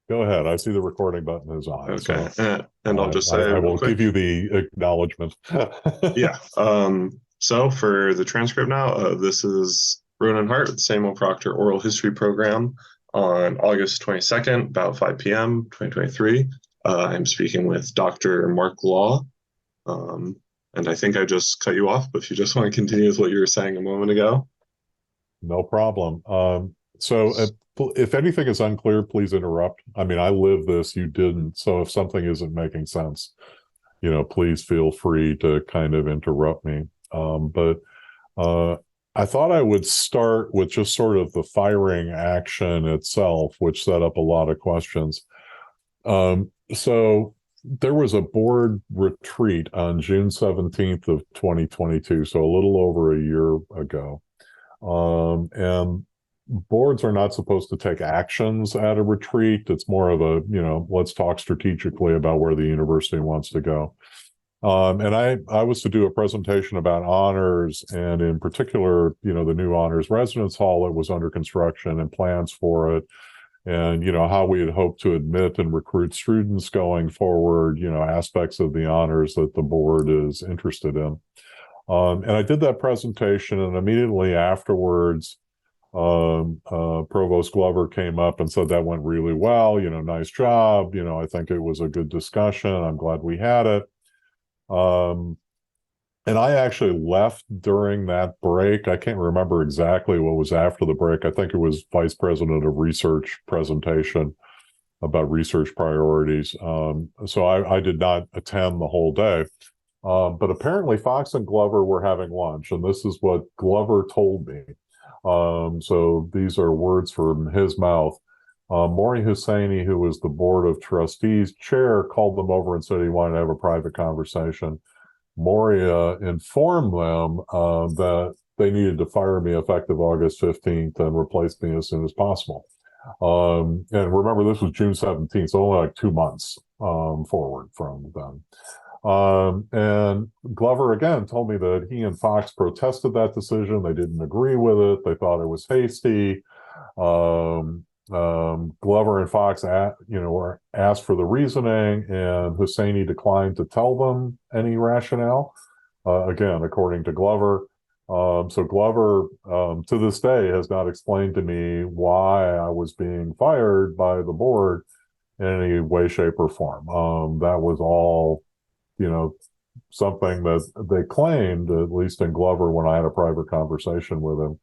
Go ahead. I see the recording button is on. Okay. So And I'll just say I real will give quick. you the acknowledgement. Yeah. So for the transcript now, this is Ronan Hart with the Samuel Proctor Oral History Program on August 22nd, about 5 p.m., 2023. I'm speaking with Dr. Mark Law. Um, and I think I just cut you off, but if you just want to continue with what you were saying a moment ago. No problem. If anything is unclear, please interrupt. I mean, I live this, you didn't. So if something isn't making sense, please feel free to kind of interrupt me. But uh, I thought I would start with just sort of the firing action itself, which set up a lot of questions. So there was a board retreat on June 17th of 2022, so a little over a year ago. And boards are not supposed to take actions at a retreat. It's more of a, let's talk strategically about where the university wants to go. And I was to do a presentation about honors, and in particular, the new honors residence hall that was under construction and plans for it, and how we had hoped to admit and recruit students going forward, aspects of the honors that the board is interested in. And I did that presentation, and immediately afterwards, Provost Glover came up and said that went really well. Nice job. I think it was a good discussion. I'm glad we had it. And I actually left during that break. I can't remember exactly what was after the break. I think it was Vice President of Research presentation about research priorities. So I did not attend the whole day. But apparently Fox and Glover were having lunch, and this is what Glover told me. So these are words from his mouth. Maury Husseini, who was the Board of Trustees chair, called them over and said he wanted to have a private conversation. Maury informed them that they needed to fire me effective August 15th and replace me as soon as possible. And remember, this was June 17th, so only like 2 months forward from then. And Glover again told me that he and Fox protested that decision. They didn't agree with it. They thought it was hasty. Glover and Fox, were asked for the reasoning, and Husseini declined to tell them any rationale. Again, according to Glover. So Glover, to this day, has not explained to me why I was being fired by the board in any way, shape, or form. That was all, something that they claimed, at least in Glover, when I had a private conversation with him,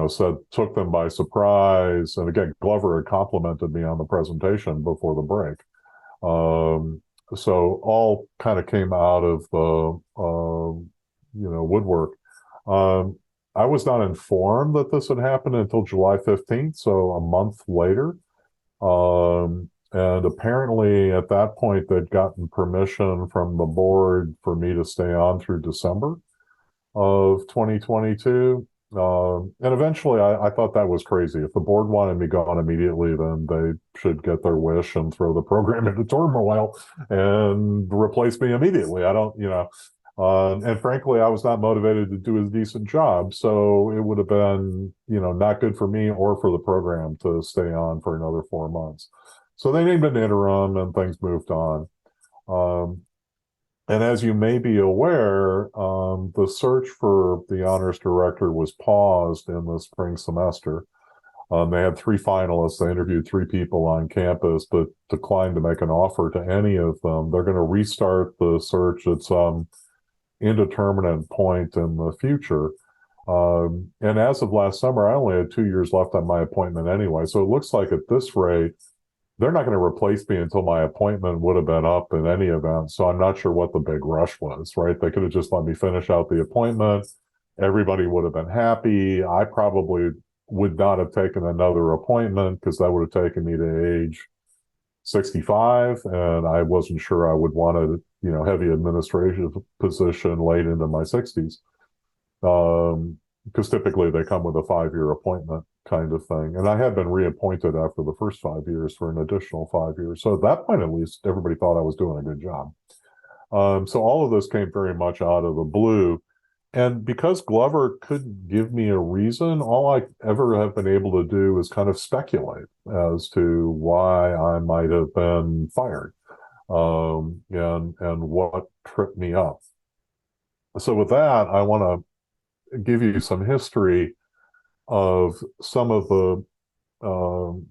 said took them by surprise. And again, Glover had complimented me on the presentation before the break. So all kind of came out of the, woodwork. I was not informed that this had happened until July 15th, so a month later. And apparently at that point, they'd gotten permission from the board for me to stay on through December of 2022. And eventually I thought that was crazy. If the board wanted me gone immediately, then they should get their wish and throw the program into turmoil and replace me immediately. I don't, and frankly, I was not motivated to do a decent job. So it would have been, not good for me or for the program to stay on for another 4 months. So they named an interim and things moved on. And as you may be aware, the search for the honors director was paused in the spring semester. They had 3 finalists. They interviewed 3 people on campus, but declined to make an offer to any of them. They're going to restart the search at some indeterminate point in the future. And as of last summer, I only had 2 years left on my appointment anyway. So it looks like at this rate, they're not going to replace me until my appointment would have been up in any event. So I'm not sure what the big rush was, right? They could have just let me finish out the appointment. Everybody would have been happy. I probably would not have taken another appointment because that would have taken me to age 65. And I wasn't sure I would want a, heavy administrative position late into my 60s. Because typically they come with a 5-year appointment kind of thing. And I had been reappointed after the first 5 years for an additional 5 years. So at that point, at least, everybody thought I was doing a good job. So all of this came very much out of the blue. And because Glover couldn't give me a reason, all I ever have been able to do is kind of speculate as to why I might have been fired, and what tripped me up. So with that, I want to give you some history of some of the um,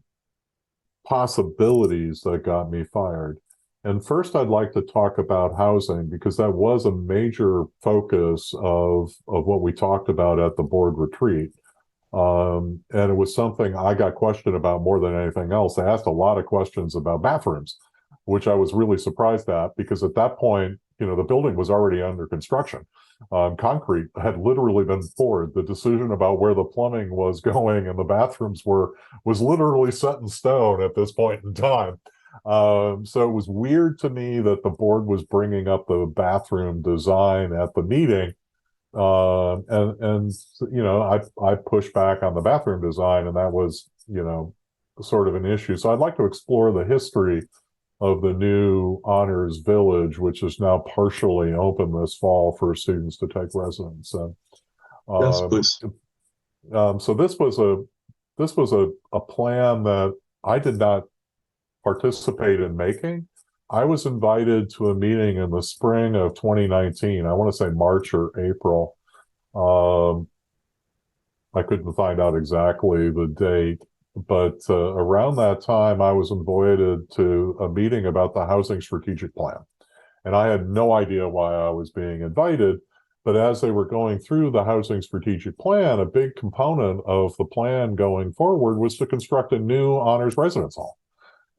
possibilities that got me fired. And first, I'd like to talk about housing because that was a major focus of what we talked about at the board retreat. And it was something I got questioned about more than anything else. They asked a lot of questions about bathrooms, which I was really surprised at because at that point, the building was already under construction. Concrete had literally been poured. The decision about where the plumbing was going and the bathrooms were was literally set in stone at this point in time. So it was weird to me that the board was bringing up the bathroom design at the meeting. And I pushed back on the bathroom design, and that was sort of an issue. So I'd like to explore the history of the new Honors Village, which is now partially open this fall for students to take residence. And Yes, um, please. so this was a plan that I did not participate in making. I was invited to a meeting in the spring of 2019. I want to say March or April. I couldn't find out exactly the date, but around that time, I was invited to a meeting about the housing strategic plan. And I had no idea why I was being invited. But as they were going through the housing strategic plan, a big component of the plan going forward was to construct a new honors residence hall.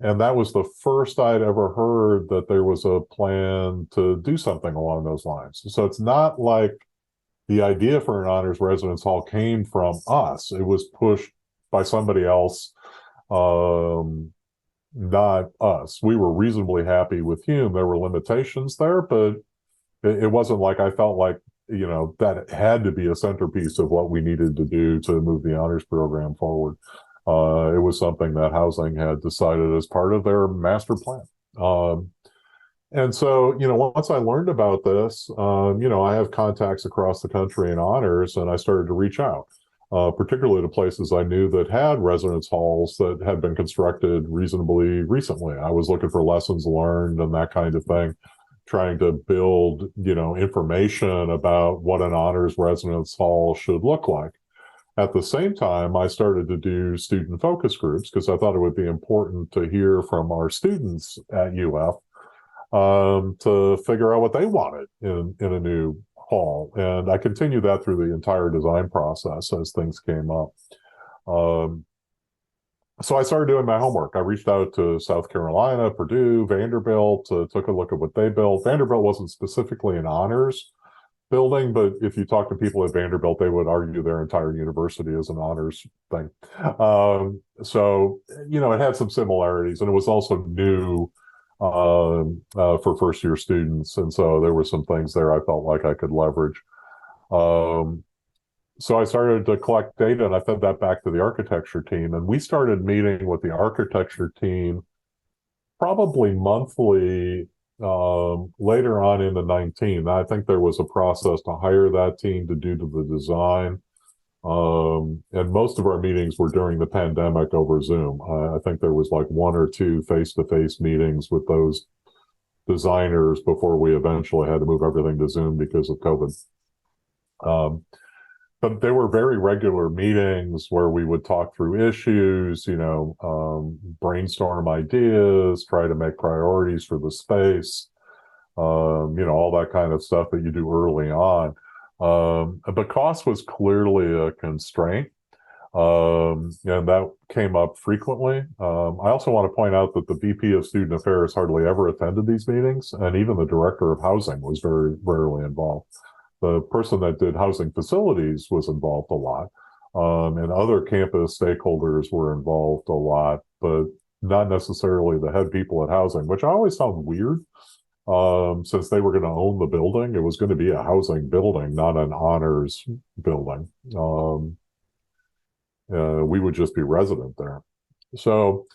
And that was the first I'd ever heard that there was a plan to do something along those lines. So it's not like the idea for an honors residence hall came from us. It was pushed by somebody else, not us. We were reasonably happy with Hume. There were limitations there, but it wasn't like I felt like, that it had to be a centerpiece of what we needed to do to move the honors program forward. It was something that housing had decided as part of their master plan. And so, once I learned about this, I have contacts across the country in honors, and I started to reach out, particularly to places I knew that had residence halls that had been constructed reasonably recently. I was looking for lessons learned and that kind of thing, trying to build, information about what an honors residence hall should look like. At the same time, I started to do student focus groups because I thought it would be important to hear from our students at UF, to figure out what they wanted in a new hall. And I continued that through the entire design process as things came up. So I started doing my homework. I reached out to South Carolina, Purdue, Vanderbilt, took a look at what they built. Vanderbilt wasn't specifically an honors building, but if you talk to people at Vanderbilt, they would argue their entire university is an honors thing. So, it had some similarities, and it was also new for first year students. And so there were some things there I felt like I could leverage. So I started to collect data, and I fed that back to the architecture team. And we started meeting with the architecture team probably monthly later on in the 19. I think there was a process to hire that team to do the design. And most of our meetings were during the pandemic over Zoom. I think there was like one or two face-to-face meetings with those designers before we eventually had to move everything to Zoom because of COVID. But there were very regular meetings where we would talk through issues, brainstorm ideas, try to make priorities for the space, all that kind of stuff that you do early on. But cost was clearly a constraint, and that came up frequently. I also want to point out that the VP of Student Affairs hardly ever attended these meetings, and even the Director of Housing was very rarely involved. The person that did housing facilities was involved a lot, and other campus stakeholders were involved a lot, but not necessarily the head people at housing, which I always found weird. Since they were going to own the building, it was going to be a housing building, not an honors building. We would just be resident there. So,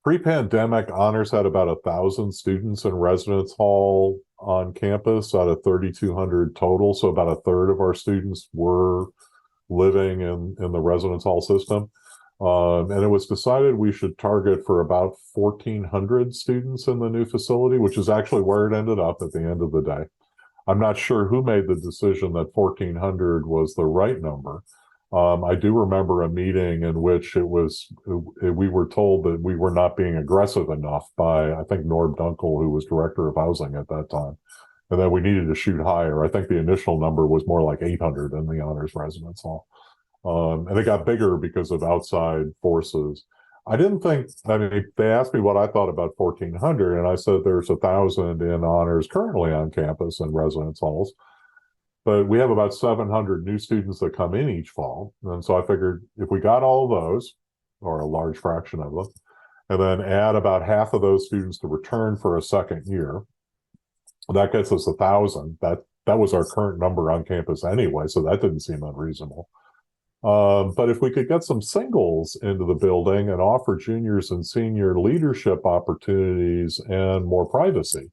pre-pandemic, honors had about 1,000 students in residence hall. on campus out of 3,200 total. So about a third of our students were living in the residence hall system. And it was decided we should target for about 1,400 students in the new facility, which is actually where it ended up at the end of the day. I'm not sure who made the decision that 1,400 was the right number. I do remember a meeting in which we were told that we were not being aggressive enough by, I think, Norb Dunkel, who was director of housing at that time, and that we needed to shoot higher. I think the initial number was more like 800 in the honors residence hall. And it got bigger because of outside forces. I mean, they asked me what I thought about 1,400, and I said there's 1,000 in honors currently on campus in residence halls. But we have about 700 new students that come in each fall. And so I figured if we got all of those, or a large fraction of them, and then add about half of those students to return for a second year, that gets us 1,000. That was our current number on campus anyway, so that didn't seem unreasonable. But if we could get some singles into the building and offer juniors and senior leadership opportunities and more privacy,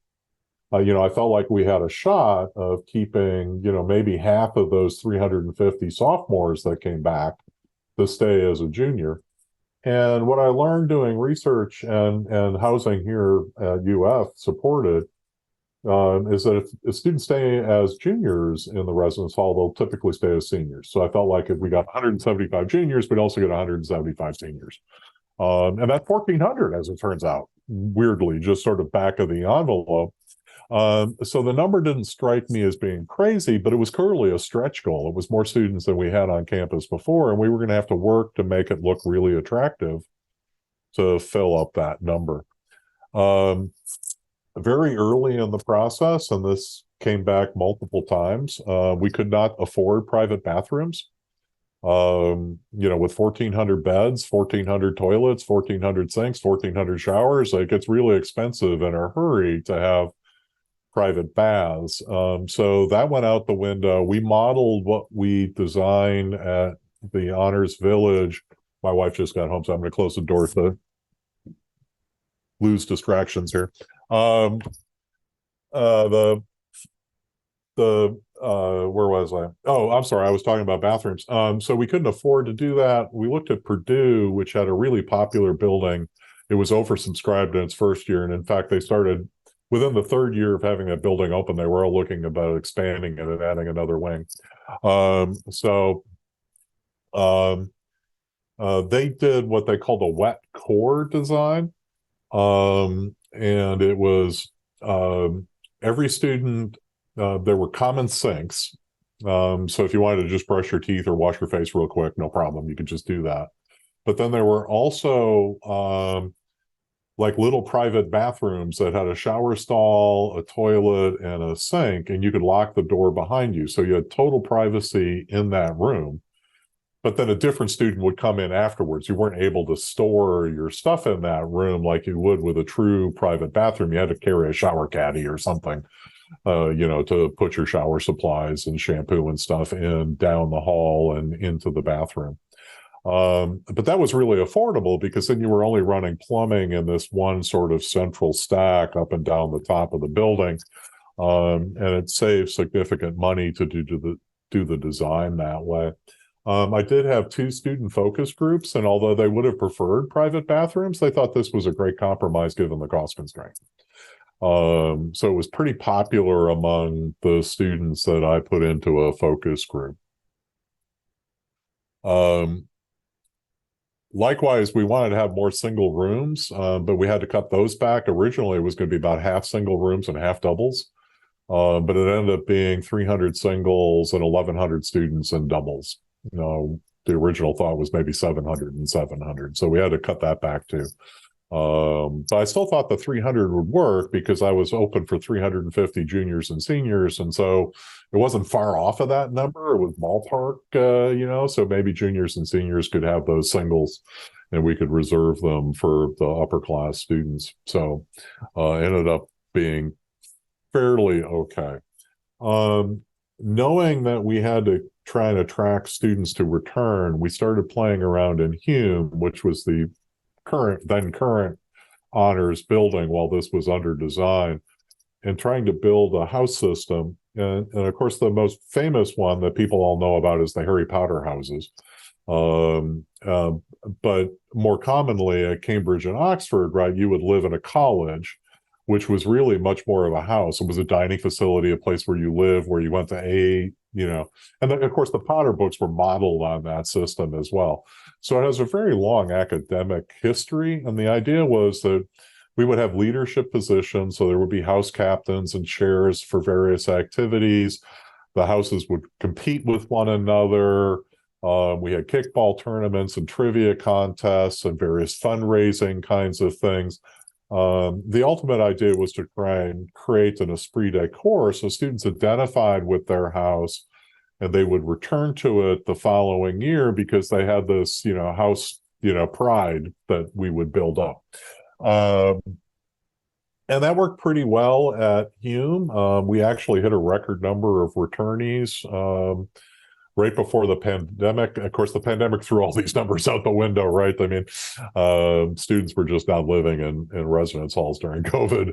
I felt like we had a shot of keeping, maybe half of those 350 sophomores that came back to stay as a junior. And what I learned doing research and housing here at UF supported is that if students stay as juniors in the residence hall, they'll typically stay as seniors. So I felt like if we got 175 juniors, we'd also get 175 seniors. And that's 1,400, as it turns out, weirdly, just sort of back of the envelope. So the number didn't strike me as being crazy, but it was clearly a stretch goal. It was more students than we had on campus before, and we were going to have to work to make it look really attractive to fill up that number. Very early in the process, and this came back multiple times, we could not afford private bathrooms. With 1,400 beds, 1,400 toilets, 1,400 sinks, 1,400 showers, it gets really expensive in a hurry to have private baths. So that went out the window. We modeled what we designed at the Honors Village. My wife just got home, so I'm going to close the door to lose distractions here. Where was I? Oh, I'm sorry. I was talking about bathrooms. So we couldn't afford to do that. We looked at Purdue, which had a really popular building. It was oversubscribed in its first year. And in fact, they started within the third year of having that building open, they were all looking about expanding it and adding another wing. They did what they called a wet core design. And it was every student, there were common sinks. So if you wanted to just brush your teeth or wash your face real quick, no problem. You could just do that. But then there were also like little private bathrooms that had a shower stall, a toilet, and a sink, and you could lock the door behind you. So you had total privacy in that room. But then a different student would come in afterwards. You weren't able to store your stuff in that room like you would with a true private bathroom. You had to carry a shower caddy or something, to put your shower supplies and shampoo and stuff in down the hall and into the bathroom. But that was really affordable because then you were only running plumbing in this one sort of central stack up and down the top of the building. And it saved significant money to do the design that way. I did have 2 student focus groups, and although they would have preferred private bathrooms, they thought this was a great compromise given the cost constraint. So it was pretty popular among the students that I put into a focus group. Likewise, we wanted to have more single rooms, but we had to cut those back. Originally, it was going to be about half single rooms and half doubles, but it ended up being 300 singles and 1,100 students and doubles. The original thought was maybe 700 and 700, so we had to cut that back too. But I still thought the 300 would work because I was open for 350 juniors and seniors, and so it wasn't far off of that number. It was ballpark, so maybe juniors and seniors could have those singles and we could reserve them for the upper class students. So ended up being fairly okay. Knowing that we had to try and attract students to return, we started playing around in Hume, which was the current honors building while this was under design. and trying to build a house system. And of course, the most famous one that people all know about is the Harry Potter houses. Um, uh, but more commonly at Cambridge and Oxford, right, you would live in a college, which was really much more of a house. It was a dining facility, a place where you live, where you went to and then, of course, the Potter books were modeled on that system as well. So it has a very long academic history. And the idea was that we would have leadership positions. So there would be house captains and chairs for various activities. The houses would compete with one another. We had kickball tournaments and trivia contests and various fundraising kinds of things. The ultimate idea was to try and create an esprit de corps, so students identified with their house and they would return to it the following year because they had this, house, pride that we would build up. And that worked pretty well at Hume. We actually hit a record number of returnees right before the pandemic. Of course, the pandemic threw all these numbers out the window, right? I mean, students were just not living in residence halls during COVID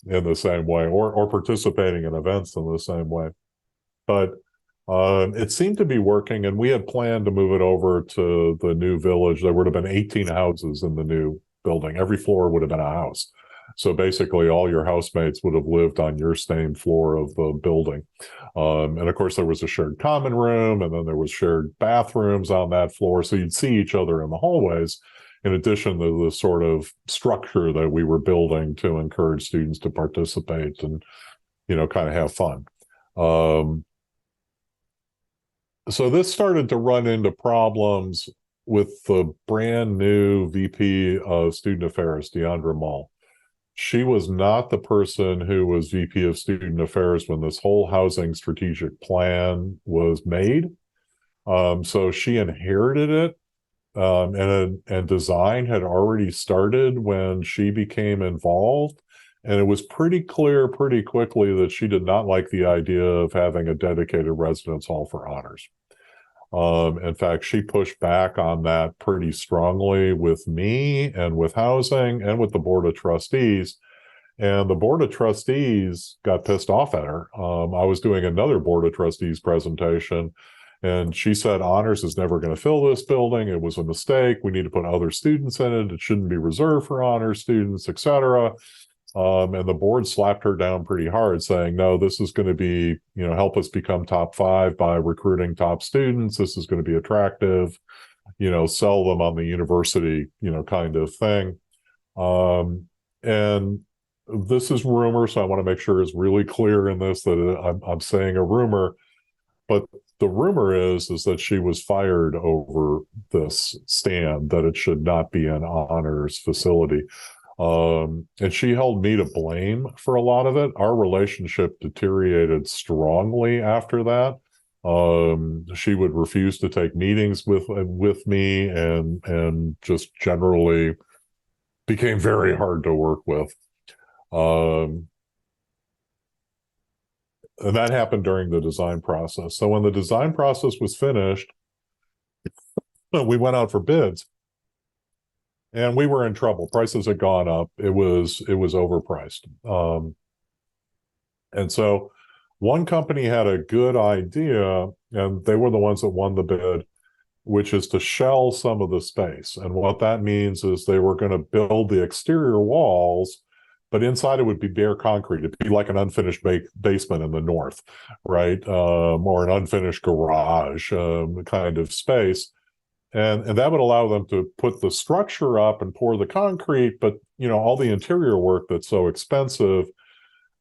in the same way, or participating in events in the same way. But it seemed to be working, and we had planned to move it over to the new village. There would have been 18 houses in the new building. Every floor would have been a house. So basically, all your housemates would have lived on your same floor of the building. And of course, there was a shared common room, and then there was shared bathrooms on that floor. So you'd see each other in the hallways, in addition to the sort of structure that we were building to encourage students to participate and, kind of have fun. So this started to run into problems with the brand new VP of Student Affairs, Deandra Mull. She was not the person who was VP of Student Affairs when this whole housing strategic plan was made. So she inherited it, and design had already started when she became involved. And it was pretty clear pretty quickly that she did not like the idea of having a dedicated residence hall for honors. In fact, she pushed back on that pretty strongly with me and with housing and with the board of trustees. And the board of trustees got pissed off at her. I was doing another board of trustees presentation, and she said, honors is never going to fill this building. It was a mistake. We need to put other students in it. It shouldn't be reserved for honors students, et cetera. And the board slapped her down pretty hard, saying, no, this is going to be, help us become top 5 by recruiting top students. This is going to be attractive, sell them on the university, kind of thing. And this is rumor, so I want to make sure it's really clear in this that I'm saying a rumor. But the rumor is that she was fired over this stand, that it should not be an honors facility. And she held me to blame for a lot of it. Our relationship deteriorated strongly after that. She would refuse to take meetings with me, and just generally became very hard to work with. And that happened during the design process. So when the design process was finished, we went out for bids. And we were in trouble. Prices had gone up. It was overpriced. And so one company had a good idea, and they were the ones that won the bid, which is to shell some of the space. And what that means is they were going to build the exterior walls, but inside it would be bare concrete. It'd be like an unfinished basement in the north, right? Or an unfinished garage kind of space. And that would allow them to put the structure up and pour the concrete, but all the interior work that's so expensive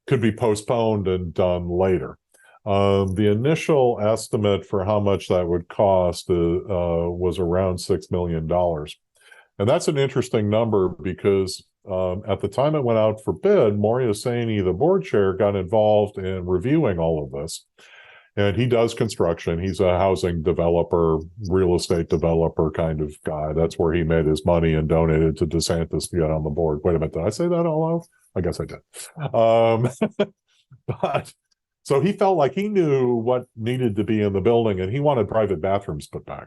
could be postponed and done later. The initial estimate for how much that would cost was around $6 million. And that's an interesting number because at the time it went out for bid, Moria Saini, the board chair, got involved in reviewing all of this. And he does construction. He's a housing developer, real estate developer kind of guy. That's where he made his money and donated to DeSantis to get on the board. Wait a minute, did I say that all out? I guess I did. But so he felt like he knew what needed to be in the building, and he wanted private bathrooms put back.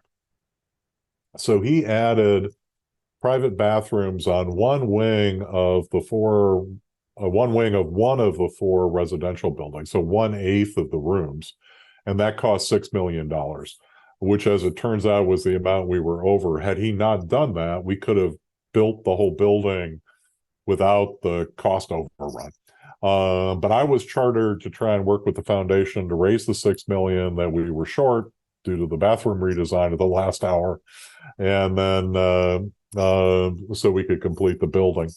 So he added private bathrooms on one wing of the 4 one wing of one of the four residential buildings, so 1/8 of the rooms, and that cost $6 million, which, as it turns out, was the amount we were over. Had he not done that, we could have built the whole building without the cost overrun. But I was chartered to try and work with the foundation to raise the $6 million that we were short due to the bathroom redesign at the last hour, and then so we could complete the building.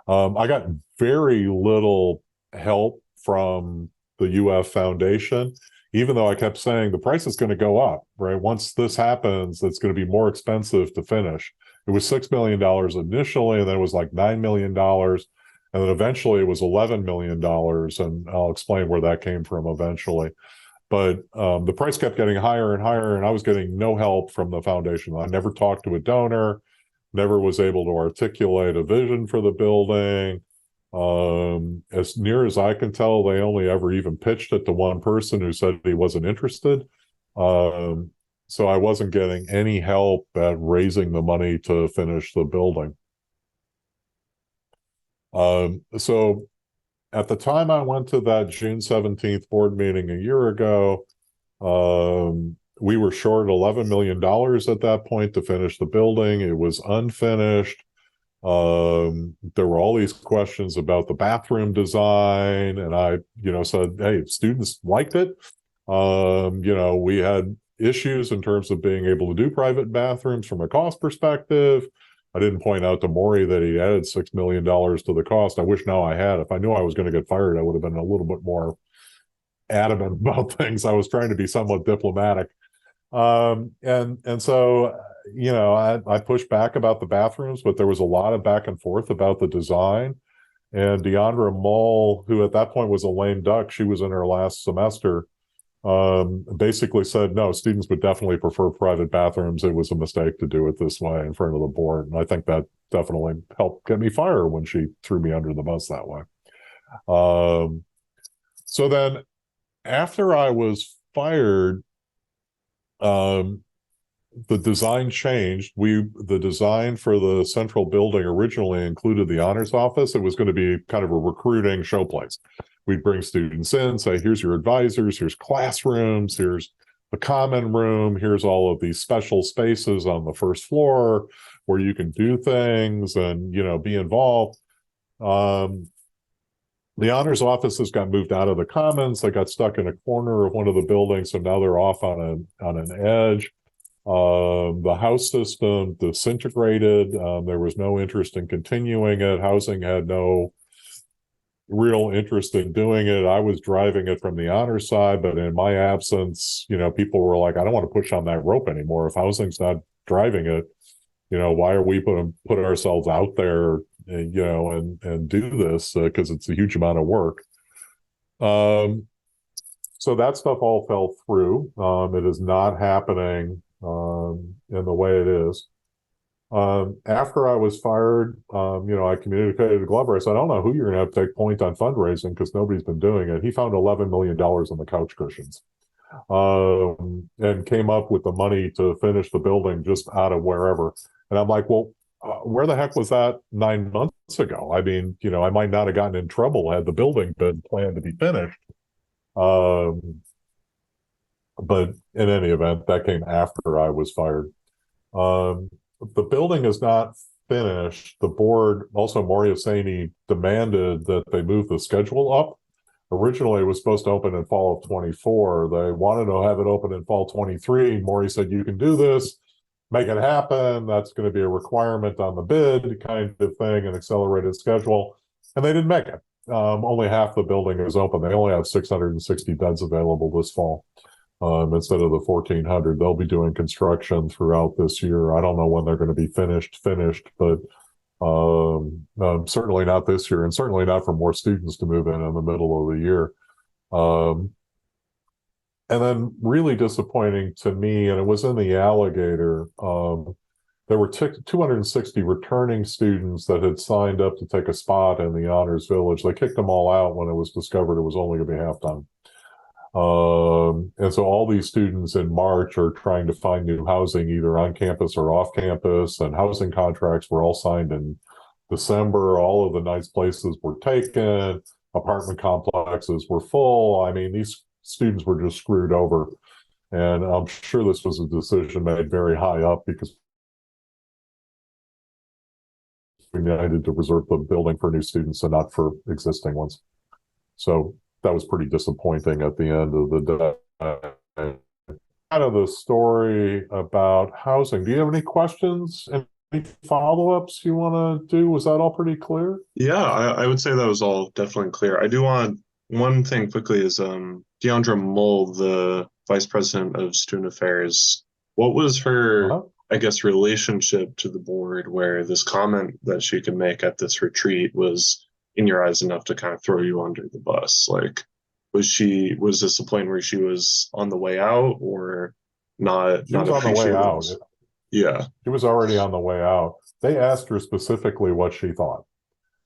I got very little help from the UF Foundation, even though I kept saying the price is going to go up, right? Once this happens, it's going to be more expensive to finish. It was $6 million initially, and then it was like $9 million. And then eventually it was $11 million. And I'll explain where that came from eventually. But the price kept getting higher and higher, and I was getting no help from the foundation. I never talked to a donor, never was able to articulate a vision for the building. As near as I can tell, they only ever even pitched it to one person who said he wasn't interested. So I wasn't getting any help at raising the money to finish the building. So at the time I went to that June 17th board meeting a year ago, we were short $11 million at that point to finish the building. It was unfinished. There were all these questions about the bathroom design, and I, said, hey, students liked it. We had issues in terms of being able to do private bathrooms from a cost perspective. I didn't point out to Maury that he added $6 million to the cost. I wish now I had. If I knew I was going to get fired, I would have been a little bit more adamant about things. I was trying to be somewhat diplomatic. And so, I pushed back about the bathrooms, but there was a lot of back and forth about the design. And Deandra Mull, who at that point was a lame duck, she was in her last semester, basically said, no, students would definitely prefer private bathrooms. It was a mistake to do it this way in front of the board. And I think that definitely helped get me fired when she threw me under the bus that way. So then after I was fired, the design changed. The design for the central building originally included the honors office. It was going to be kind of a recruiting showplace. We'd bring students in, say, here's your advisors, here's classrooms, here's the common room, here's all of these special spaces on the first floor where you can do things and, be involved. The honors offices got moved out of the commons. They got stuck in a corner of one of the buildings, so now they're off on an edge. The house system disintegrated. There was no interest in continuing it. Housing had no real interest in doing it. I was driving it from the honor side, but in my absence, people were like, I don't want to push on that rope anymore. If housing's not driving it, why are we put ourselves out there, and do this, because it's a huge amount of work. So that stuff all fell through. It is not happening in the way it is. After I was fired, I communicated to Glover. I said, I don't know who you're going to have to take point on fundraising because nobody's been doing it. He found $11 million on the couch cushions, and came up with the money to finish the building just out of wherever. And I'm like, well, where the heck was that 9 months ago? I mean, I might not have gotten in trouble had the building been planned to be finished. But in any event, that came after I was fired. The building is not finished. The board, also Maury Hosseini, demanded that they move the schedule up. Originally, it was supposed to open in fall of 24. They wanted to have it open in fall 23. Maury said, you can do this, make it happen. That's going to be a requirement on the bid kind of thing, an accelerated schedule. And they didn't make it. Only half the building is open. They only have 660 beds available this fall. Instead of the 1,400. They'll be doing construction throughout this year. I don't know when they're going to be finished, but certainly not this year, and certainly not for more students to move in the middle of the year. And then really disappointing to me, and it was in the Alligator, there were 260 returning students that had signed up to take a spot in the Honors Village. They kicked them all out when it was discovered it was only going to be half-time. And so all these students in March are trying to find new housing either on campus or off campus, and housing contracts were all signed in December, all of the nice places were taken, apartment complexes were full. I mean, these students were just screwed over. And I'm sure this was a decision made very high up because we needed to reserve the building for new students and not for existing ones. So that was pretty disappointing at the end of the day. Kind of the story about housing. Do you have any questions? Any follow-ups you want to do? Was that all pretty clear? Yeah, I would say that was all definitely clear. I do want one thing quickly is Deandra Mull, the Vice President of Student Affairs. What was her, I guess, relationship to the board where this comment that she could make at this retreat was, in your eyes, enough to kind of throw you under the bus? Like, was this a point where she was on the way out or not? She was on the way out. Yeah. She was already on the way out. They asked her specifically what she thought.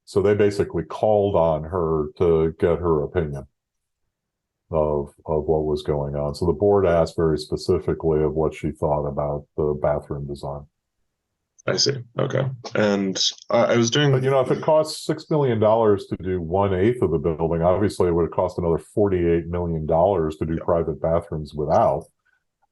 So they basically called on her to get her opinion of what was going on. So the board asked very specifically of what she thought about the bathroom design. I see. Okay. And I was doing... But, if it costs $6 million to do 1/8 of the building, obviously it would have cost another $48 million to do private bathrooms without.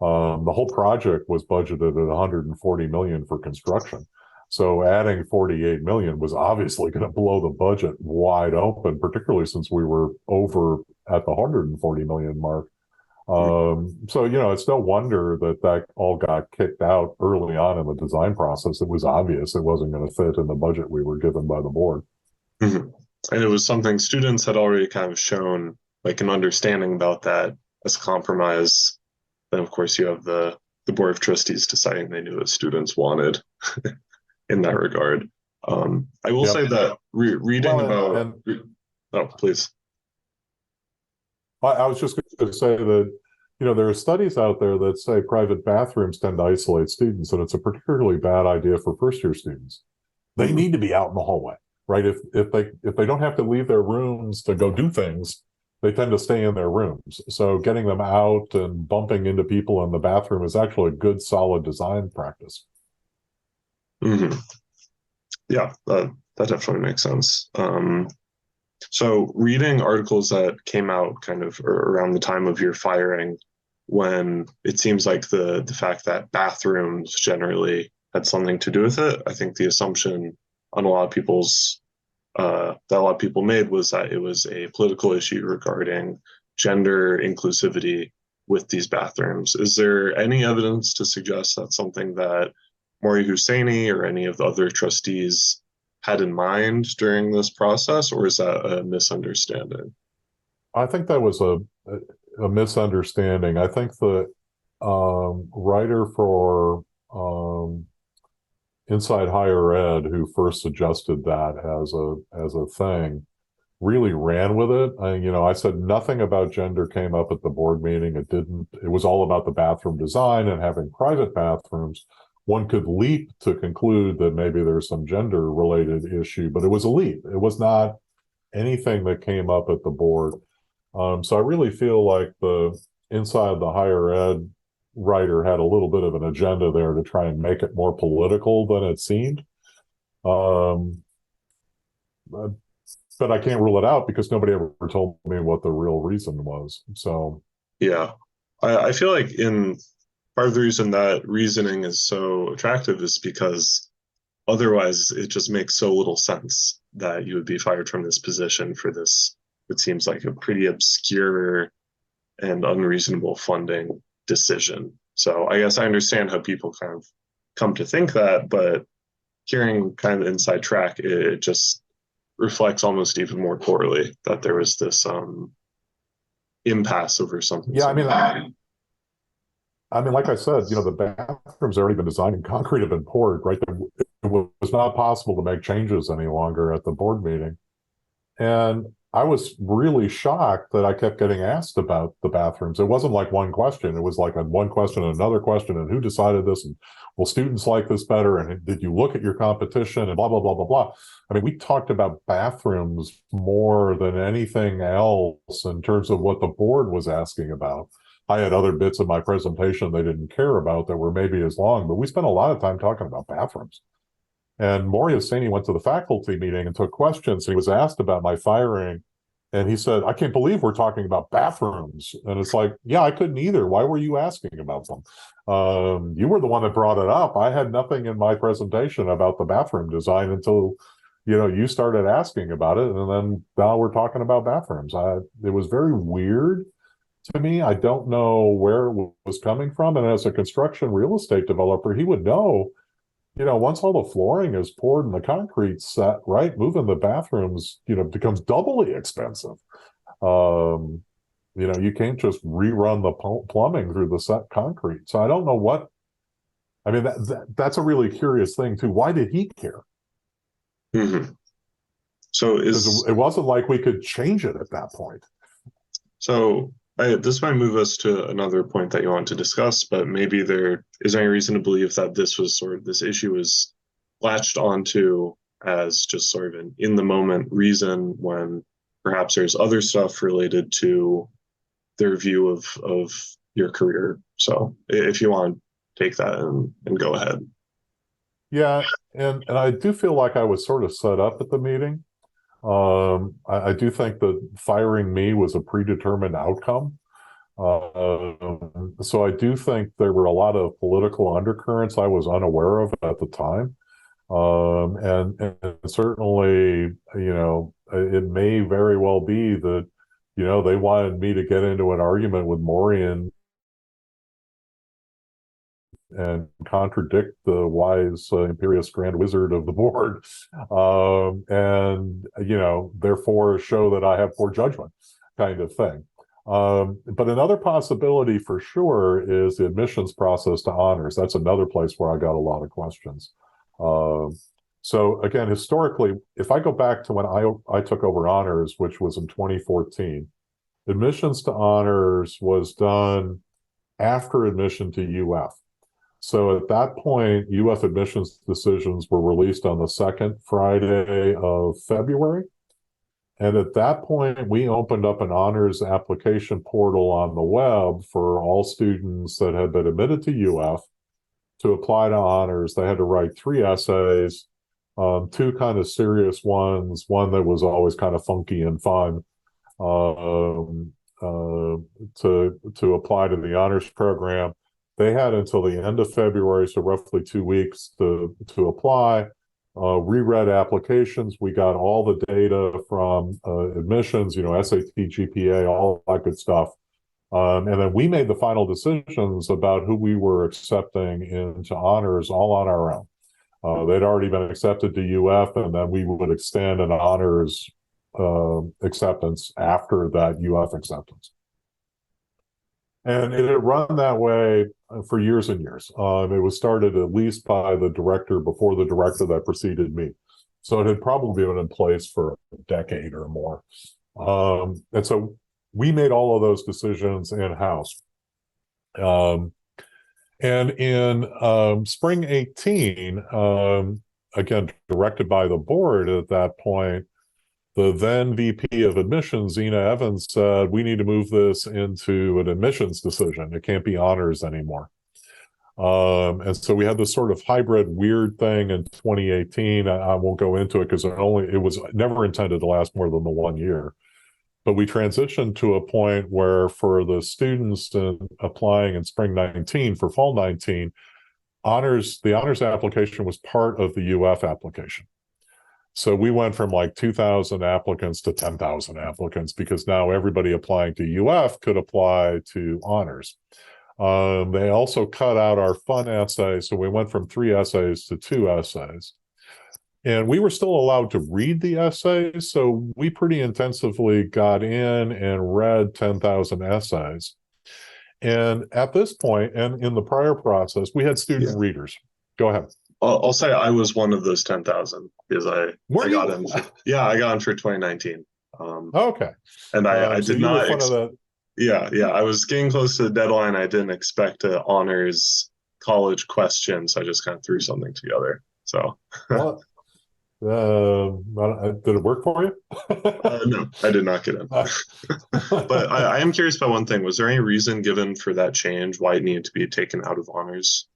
The whole project was budgeted at $140 million for construction. So adding $48 million was obviously going to blow the budget wide open, particularly since we were over at the $140 million mark. So, it's no wonder that all got kicked out early on in the design process. It was obvious it wasn't going to fit in the budget we were given by the board. Mm-hmm. And it was something students had already kind of shown like an understanding about that as compromise. Then, of course, you have the board of trustees deciding they knew what students wanted in that regard. I will say that reading about... Oh, please. I was just going to say that, there are studies out there that say private bathrooms tend to isolate students, and it's a particularly bad idea for first-year students. They need to be out in the hallway, right? If they don't have to leave their rooms to go do things, they tend to stay in their rooms. So getting them out and bumping into people in the bathroom is actually a good, solid design practice. Mm-hmm. Yeah, that definitely makes sense. So reading articles that came out kind of around the time of your firing, when it seems like the fact that bathrooms generally had something to do with it, I think the assumption on a lot of people's that a lot of people made was that it was a political issue regarding gender inclusivity with these bathrooms. Is there any evidence to suggest that's something that Maury Husseini or any of the other trustees had in mind during this process, or is that a misunderstanding? I think that was a misunderstanding. I think the writer for Inside Higher Ed, who first suggested that as a thing, really ran with it. I said nothing about gender came up at the board meeting. It didn't. It was all about the bathroom design and having private bathrooms. One could leap to conclude that maybe there's some gender-related issue, but it was a leap. It was not anything that came up at the board. So I really feel like the Inside the Higher Ed writer had a little bit of an agenda there to try and make it more political than it seemed. But I can't rule it out because nobody ever told me what the real reason was. So yeah, I feel like part of the reason that reasoning is so attractive is because otherwise it just makes so little sense that you would be fired from this position for this. It seems like a pretty obscure and unreasonable funding decision. So I guess I understand how people kind of come to think that, but hearing kind of the inside track, it just reflects almost even more poorly that there was this impasse over something. Yeah, I mean, like I said, the bathrooms already been designed and concrete had been poured, right? It was not possible to make changes any longer at the board meeting. And I was really shocked that I kept getting asked about the bathrooms. It wasn't like one question. It was like one question and another question, and who decided this? And will students like this better? And did you look at your competition? And blah, blah, blah, blah, blah. I mean, we talked about bathrooms more than anything else in terms of what the board was asking about. I had other bits of my presentation they didn't care about that were maybe as long, but we spent a lot of time talking about bathrooms. And Maury Hosseini went to the faculty meeting and took questions. He was asked about my firing, and he said, "I can't believe we're talking about bathrooms." And it's like, yeah, I couldn't either. Why were you asking about them? You were the one that brought it up. I had nothing in my presentation about the bathroom design until, you started asking about it. And then now we're talking about bathrooms. It was very weird to me. I don't know where it was coming from. And as a construction real estate developer, he would know, once all the flooring is poured and the concrete set, right, moving the bathrooms, becomes doubly expensive. You can't just rerun the plumbing through the set concrete. So I don't know what, I mean, that's a really curious thing too. Why did he care? Mm-hmm. So it wasn't like we could change it at that point. So this might move us to another point that you want to discuss, but maybe there is any reason to believe that this issue was latched onto as just sort of an in the moment reason when perhaps there's other stuff related to their view of your career. So if you want to take that and go ahead. Yeah, and I do feel like I was sort of set up at the meeting. I do think that firing me was a predetermined outcome. So I do think there were a lot of political undercurrents I was unaware of at the time. And certainly, it may very well be that, they wanted me to get into an argument with Maury and contradict the wise, imperious grand wizard of the board, and therefore show that I have poor judgment, kind of thing. But another possibility for sure is the admissions process to honors. That's another place where I got a lot of questions. So again, historically, if I go back to when I took over honors, which was in 2014, admissions to honors was done after admission to UF. So at that point, UF admissions decisions were released on the second Friday of February. And at that point, we opened up an honors application portal on the web for all students that had been admitted to UF to apply to honors. They had to write 3 essays, 2 kind of serious ones, one that was always kind of funky and fun, to apply to the honors program. They had until the end of February, so roughly 2 weeks to apply. Reread applications. We got all the data from admissions, SAT, GPA, all that good stuff. And then we made the final decisions about who we were accepting into honors all on our own. They'd already been accepted to UF, and then we would extend an honors acceptance after that UF acceptance. And it had run that way for years and years. It was started at least by the director before the director that preceded me. So it had probably been in place for a decade or more. And so we made all of those decisions in-house. And in spring 18, again, directed by the board at that point, the then VP of admissions, Zena Evans, said, we need to move this into an admissions decision. It can't be honors anymore. And so we had this sort of hybrid weird thing in 2018. I won't go into it because it was never intended to last more than the 1 year. But we transitioned to a point where for the students applying in spring 19 for fall 19, the honors application was part of the UF application. So we went from like 2,000 applicants to 10,000 applicants because now everybody applying to UF could apply to honors. They also cut out our fun essay. So we went from 3 essays to 2 essays. And we were still allowed to read the essays. So we pretty intensively got in and read 10,000 essays. And at this point, and in the prior process, we had student readers. Go ahead. I'll say I was one of those 10,000 because I got in. I got in for 2019. Okay. And I so did not. I was getting close to the deadline. I didn't expect to honors college question, so I just kind of threw something together. So. Did it work for you? No, I did not get in. But I am curious about one thing. Was there any reason given for that change, why it needed to be taken out of honors?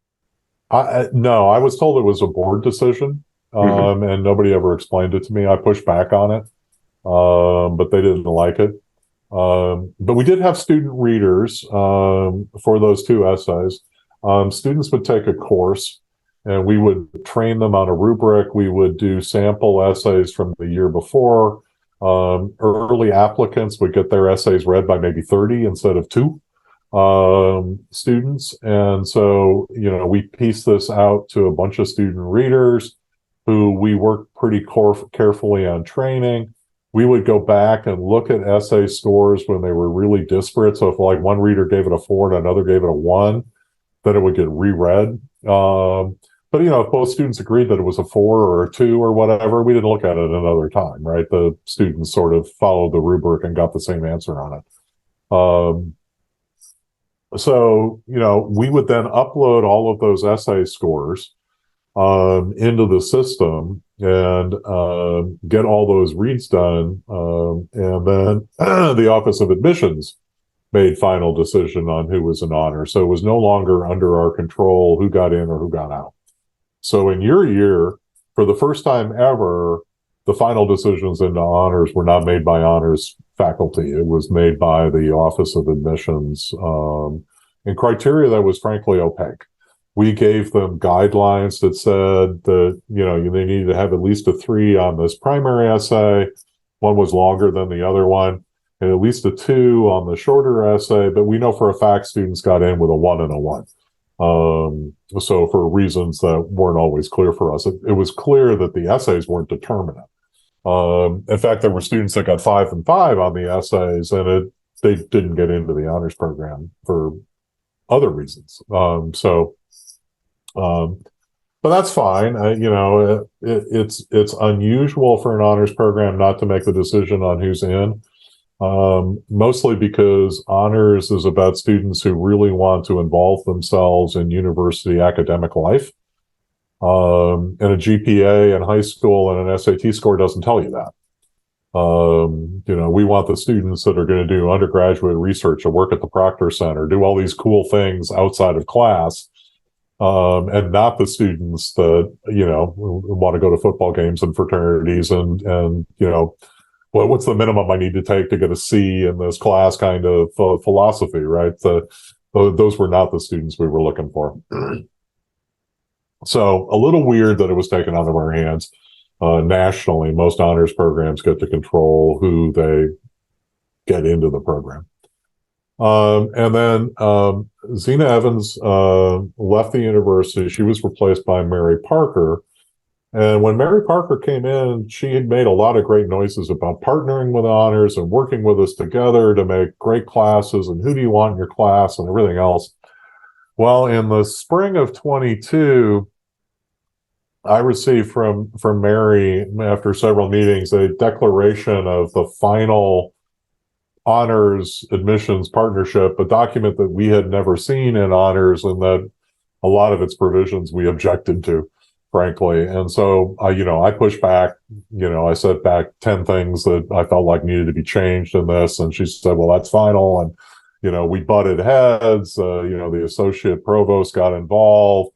No, I was told it was a board decision. and nobody ever explained it to me. I pushed back on it, but they didn't like it. But we did have student readers for those two essays. Students would take a course, and we would train them on a rubric. We would do sample essays from the year before. Early applicants would get their essays read by maybe 30 instead of 2 students. And so, we pieced this out to a bunch of student readers who we worked pretty carefully on training. We would go back and look at essay scores when they were really disparate. So if like one reader gave it a 4 and another gave it a 1, then it would get reread. But if both students agreed that it was a 4 or a 2 or whatever, we didn't look at it another time, right? The students sort of followed the rubric and got the same answer on it. So, we would then upload all of those essay scores into the system and get all those reads done. And then the Office of Admissions made final decision on who was in honor. So it was no longer under our control who got in or who got out. So in your year, for the first time ever, the final decisions into honors were not made by honors faculty. It was made by the Office of Admissions, and criteria that was frankly opaque. We gave them guidelines that said that, they needed to have at least a 3 on this primary essay. One was longer than the other one, and at least a 2 on the shorter essay. But we know for a fact students got in with a 1 and a 1. So for reasons that weren't always clear for us, it was clear that the essays weren't determinate. In fact, there were students that got 5 and 5 on the essays, and they didn't get into the honors program for other reasons. But that's fine. It's unusual for an honors program not to make the decision on who's in. Mostly because honors is about students who really want to involve themselves in university academic life. And a GPA in high school and an SAT score doesn't tell you that. We want the students that are going to do undergraduate research or work at the Proctor Center, do all these cool things outside of class, and not the students that, want to go to football games and fraternities and what's the minimum I need to take to get a C in this class kind of philosophy, right? Those were not the students we were looking for. So a little weird that it was taken out of our hands. Nationally, most honors programs get to control who they get into the program. And then Zena Evans left the university. She was replaced by Mary Parker. And when Mary Parker came in, she had made a lot of great noises about partnering with honors and working with us together to make great classes and who do you want in your class and everything else. Well, in the spring of 22, I received from Mary, after several meetings, a declaration of the final honors admissions partnership, a document that we had never seen in honors and that a lot of its provisions we objected to, frankly. And so, I pushed back, I said back 10 things that I felt like needed to be changed in this. And she said, well, that's final. And, we butted heads, the associate provost got involved.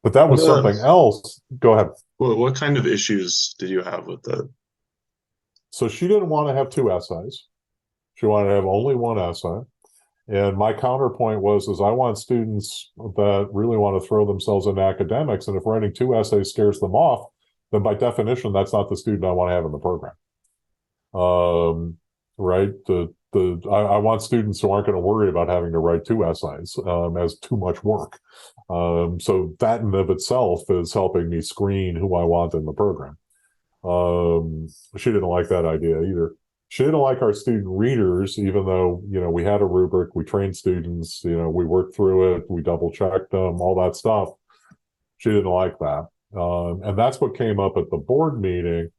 But that was something else. Go ahead. Well, what kind of issues did you have with it? So she didn't want to have 2 essays. She wanted to have only 1 essay. And my counterpoint was, I want students that really want to throw themselves into academics. And if writing 2 essays scares them off, then by definition, that's not the student I want to have in the program. Right? I want students who aren't going to worry about having to write 2 essays as too much work. So that in of itself is helping me screen who I want in the program. She didn't like that idea either. She didn't like our student readers, even though, we had a rubric, we trained students, we worked through it, we double checked them, all that stuff. She didn't like that. And that's what came up at the board meeting,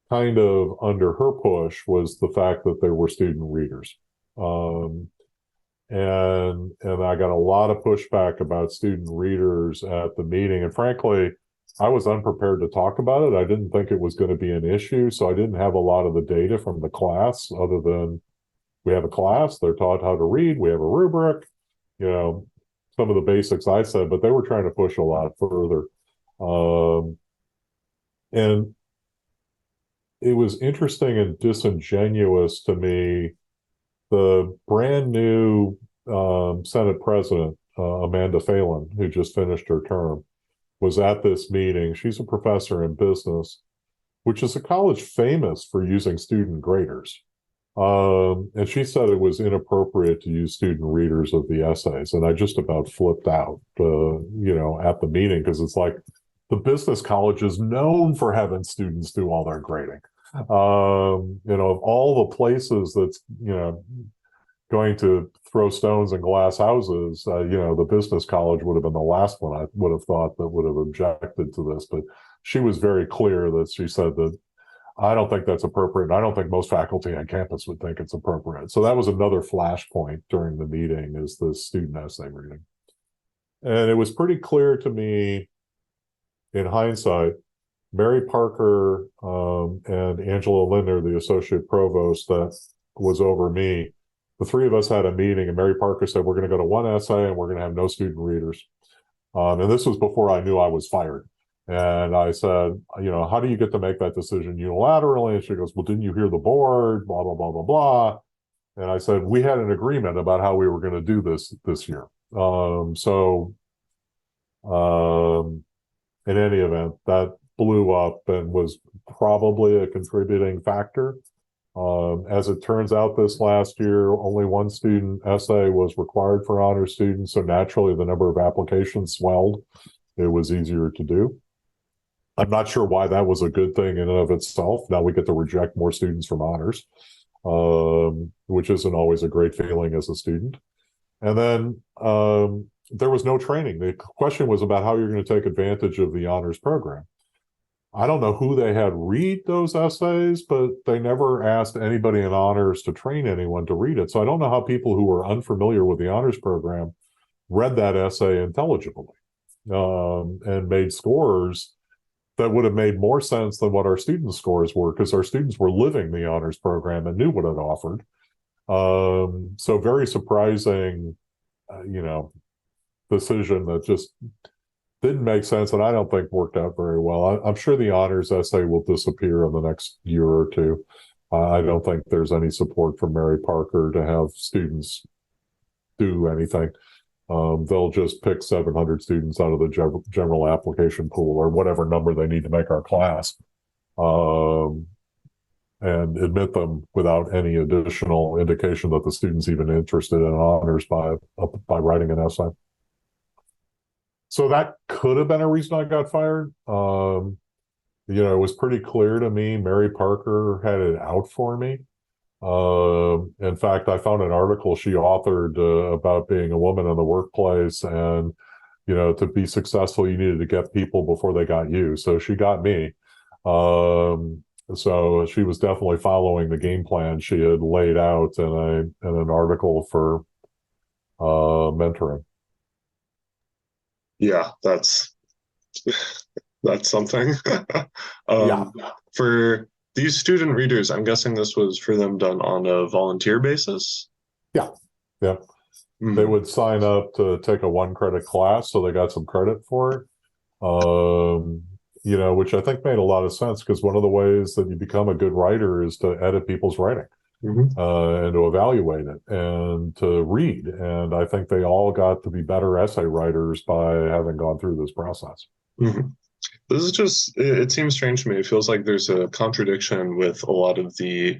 kind of under her push, was the fact that there were student readers. And I got a lot of pushback about student readers at the meeting. And frankly, I was unprepared to talk about it. I didn't think it was going to be an issue. So I didn't have a lot of the data from the class other than we have a class, they're taught how to read, we have a rubric, some of the basics I said, but they were trying to push a lot further. And it was interesting and disingenuous to me. The brand new Senate President, Amanda Phelan, who just finished her term, was at this meeting. She's a professor in business, which is a college famous for using student graders. And she said it was inappropriate to use student readers of the essays. And I just about flipped out, at the meeting, because it's like the business college is known for having students do all their grading. Of all the places that's, going to throw stones in glass houses, the business college would have been the last one I would have thought that would have objected to this. But she was very clear that she said that I don't think that's appropriate. And I don't think most faculty on campus would think it's appropriate. So that was another flashpoint during the meeting, is the student essay reading. And it was pretty clear to me in hindsight, Mary Parker and Angela Lindner, the associate provost that was over me, the three of us had a meeting, and Mary Parker said, we're going to go to one essay and we're going to have no student readers. And this was before I knew I was fired. And I said, how do you get to make that decision unilaterally? And she goes, well, didn't you hear the board? Blah, blah, blah, blah, blah. And I said, we had an agreement about how we were going to do this year. In any event, that blew up and was probably a contributing factor. As it turns out, this last year, only one student essay was required for honor students. So naturally, the number of applications swelled. It was easier to do. I'm not sure why that was a good thing in and of itself. Now we get to reject more students from honors, which isn't always a great feeling as a student. And then there was no training. The question was about how you're going to take advantage of the honors program. I don't know who they had read those essays, but they never asked anybody in honors to train anyone to read it. So I don't know how people who were unfamiliar with the honors program read that essay intelligibly and made scores that would have made more sense than what our student scores were, because our students were living the honors program and knew what it offered. So very surprising, decision that just didn't make sense, and I don't think worked out very well. I'm sure the honors essay will disappear in the next year or two. I don't think there's any support from Mary Parker to have students do anything. They'll just pick 700 students out of the general application pool, or whatever number they need to make our class, and admit them without any additional indication that the student's even interested in honors by writing an essay. So that could have been a reason I got fired. It was pretty clear to me Mary Parker had it out for me. In fact, I found an article she authored about being a woman in the workplace, and to be successful, you needed to get people before they got you. So she got me. So she was definitely following the game plan she had laid out in an article for mentoring. Yeah, that's something. Yeah. For these student readers, I'm guessing this was for them done on a volunteer basis. Yeah. Mm-hmm. They would sign up to take a 1-credit class, so they got some credit for it. Which I think made a lot of sense, because one of the ways that you become a good writer is to edit people's writing. Mm-hmm. And to evaluate it and to read. And I think they all got to be better essay writers by having gone through this process. Mm-hmm. This is just, it seems strange to me. It feels like there's a contradiction with a lot of the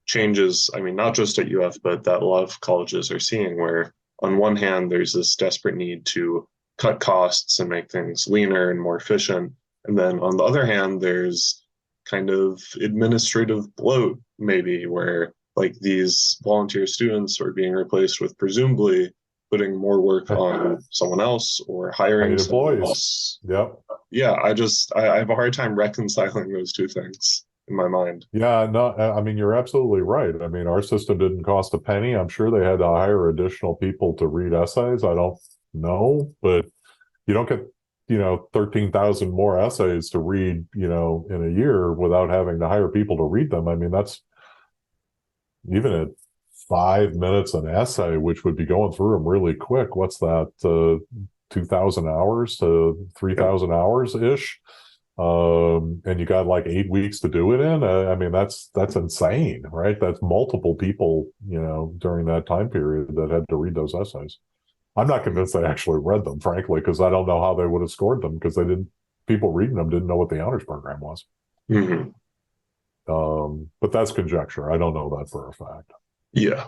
changes, I mean, not just at UF, but that a lot of colleges are seeing, where on one hand, there's this desperate need to cut costs and make things leaner and more efficient. And then on the other hand, there's kind of administrative bloat, maybe, where like these volunteer students are being replaced with presumably putting more work on someone else or hiring someone else. Yep. Yeah, I have a hard time reconciling those two things in my mind. Yeah, no, I mean, you're absolutely right. I mean, our system didn't cost a penny. I'm sure they had to hire additional people to read essays. I don't know, but you don't get 13,000 more essays to read, in a year without having to hire people to read them. I mean, that's even at 5 minutes an essay, which would be going through them really quick. What's that? 2,000 hours to 3,000 hours ish. And you got like 8 weeks to do it in. I mean, that's insane, right? That's multiple people, during that time period that had to read those essays. I'm not convinced they actually read them, frankly, because I don't know how they would have scored them, because people reading them didn't know what the honors program was. Mm-hmm. But that's conjecture. I don't know that for a fact. Yeah,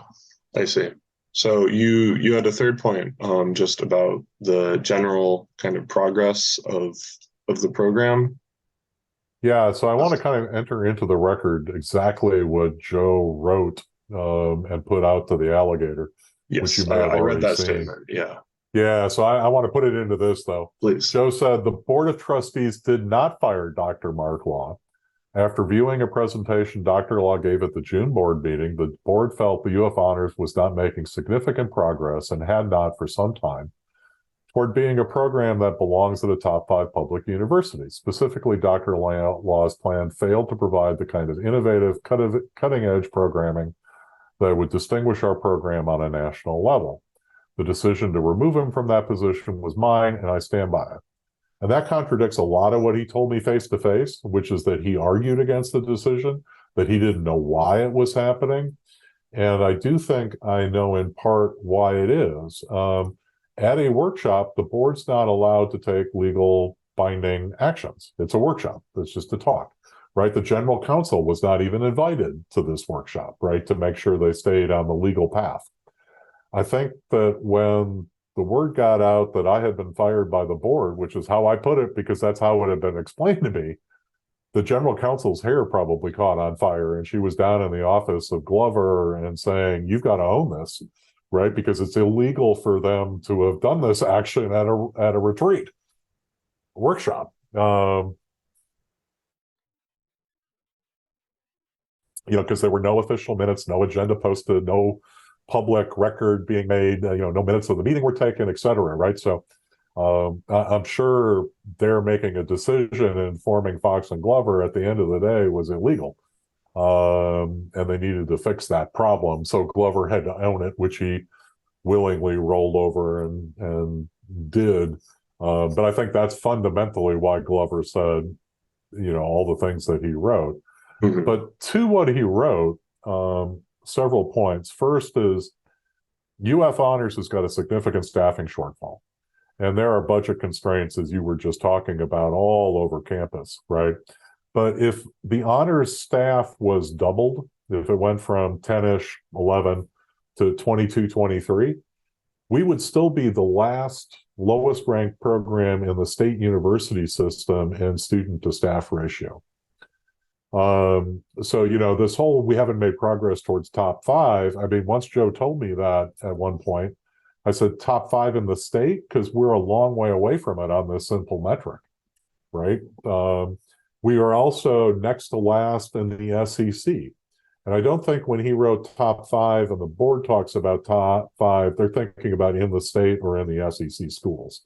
I see. So you had a third point, just about the general kind of progress of the program. Yeah, so I want to kind of enter into the record exactly what Joe wrote and put out to the alligator, which you Yes, may have I read already that seen. statement. Yeah, Yeah, so I want to put it into this, though. please. Joe said the Board of Trustees did not fire Dr. Mark Law. After viewing a presentation Dr. Law gave at the June board meeting, the board felt the UF Honors was not making significant progress, and had not for some time, toward being a program that belongs at a top 5 public university. Specifically, Dr. Law's plan failed to provide the kind of innovative, cutting-edge programming that would distinguish our program on a national level. The decision to remove him from that position was mine, and I stand by it. And that contradicts a lot of what he told me face to face, which is that he argued against the decision, that he didn't know why it was happening. And I do think I know in part why it is. At a workshop, the board's not allowed to take legal binding actions. It's a workshop. It's just a talk, right? The general counsel was not even invited to this workshop, right? To make sure they stayed on the legal path. I think that when the word got out that I had been fired by the board, which is how I put it, because that's how it had been explained to me, the general counsel's hair probably caught on fire, and she was down in the office of Glover and saying, "You've got to own this," right? Because it's illegal for them to have done this action at a retreat workshop. Because there were no official minutes, no agenda posted, no public record being made, no minutes of the meeting were taken, et cetera, right? So I'm sure they're making a decision, informing Fox and Glover at the end of the day was illegal. And they needed to fix that problem. So Glover had to own it, which he willingly rolled over and did. But I think that's fundamentally why Glover said, all the things that he wrote. Mm-hmm. But to what he wrote, several points. First is UF Honors has got a significant staffing shortfall. And there are budget constraints, as you were just talking about, all over campus, right? But if the honors staff was doubled, if it went from 10-ish, 11 to 22, 23, we would still be the lowest ranked program in the state university system in student to staff ratio. So, this whole, we haven't made progress towards top 5. I mean, once Joe told me that at one point, I said top 5 in the state, because we're a long way away from it on this simple metric, right? We are also next to last in the SEC. And I don't think when he wrote top 5 and the board talks about top 5, they're thinking about in the state or in the SEC schools.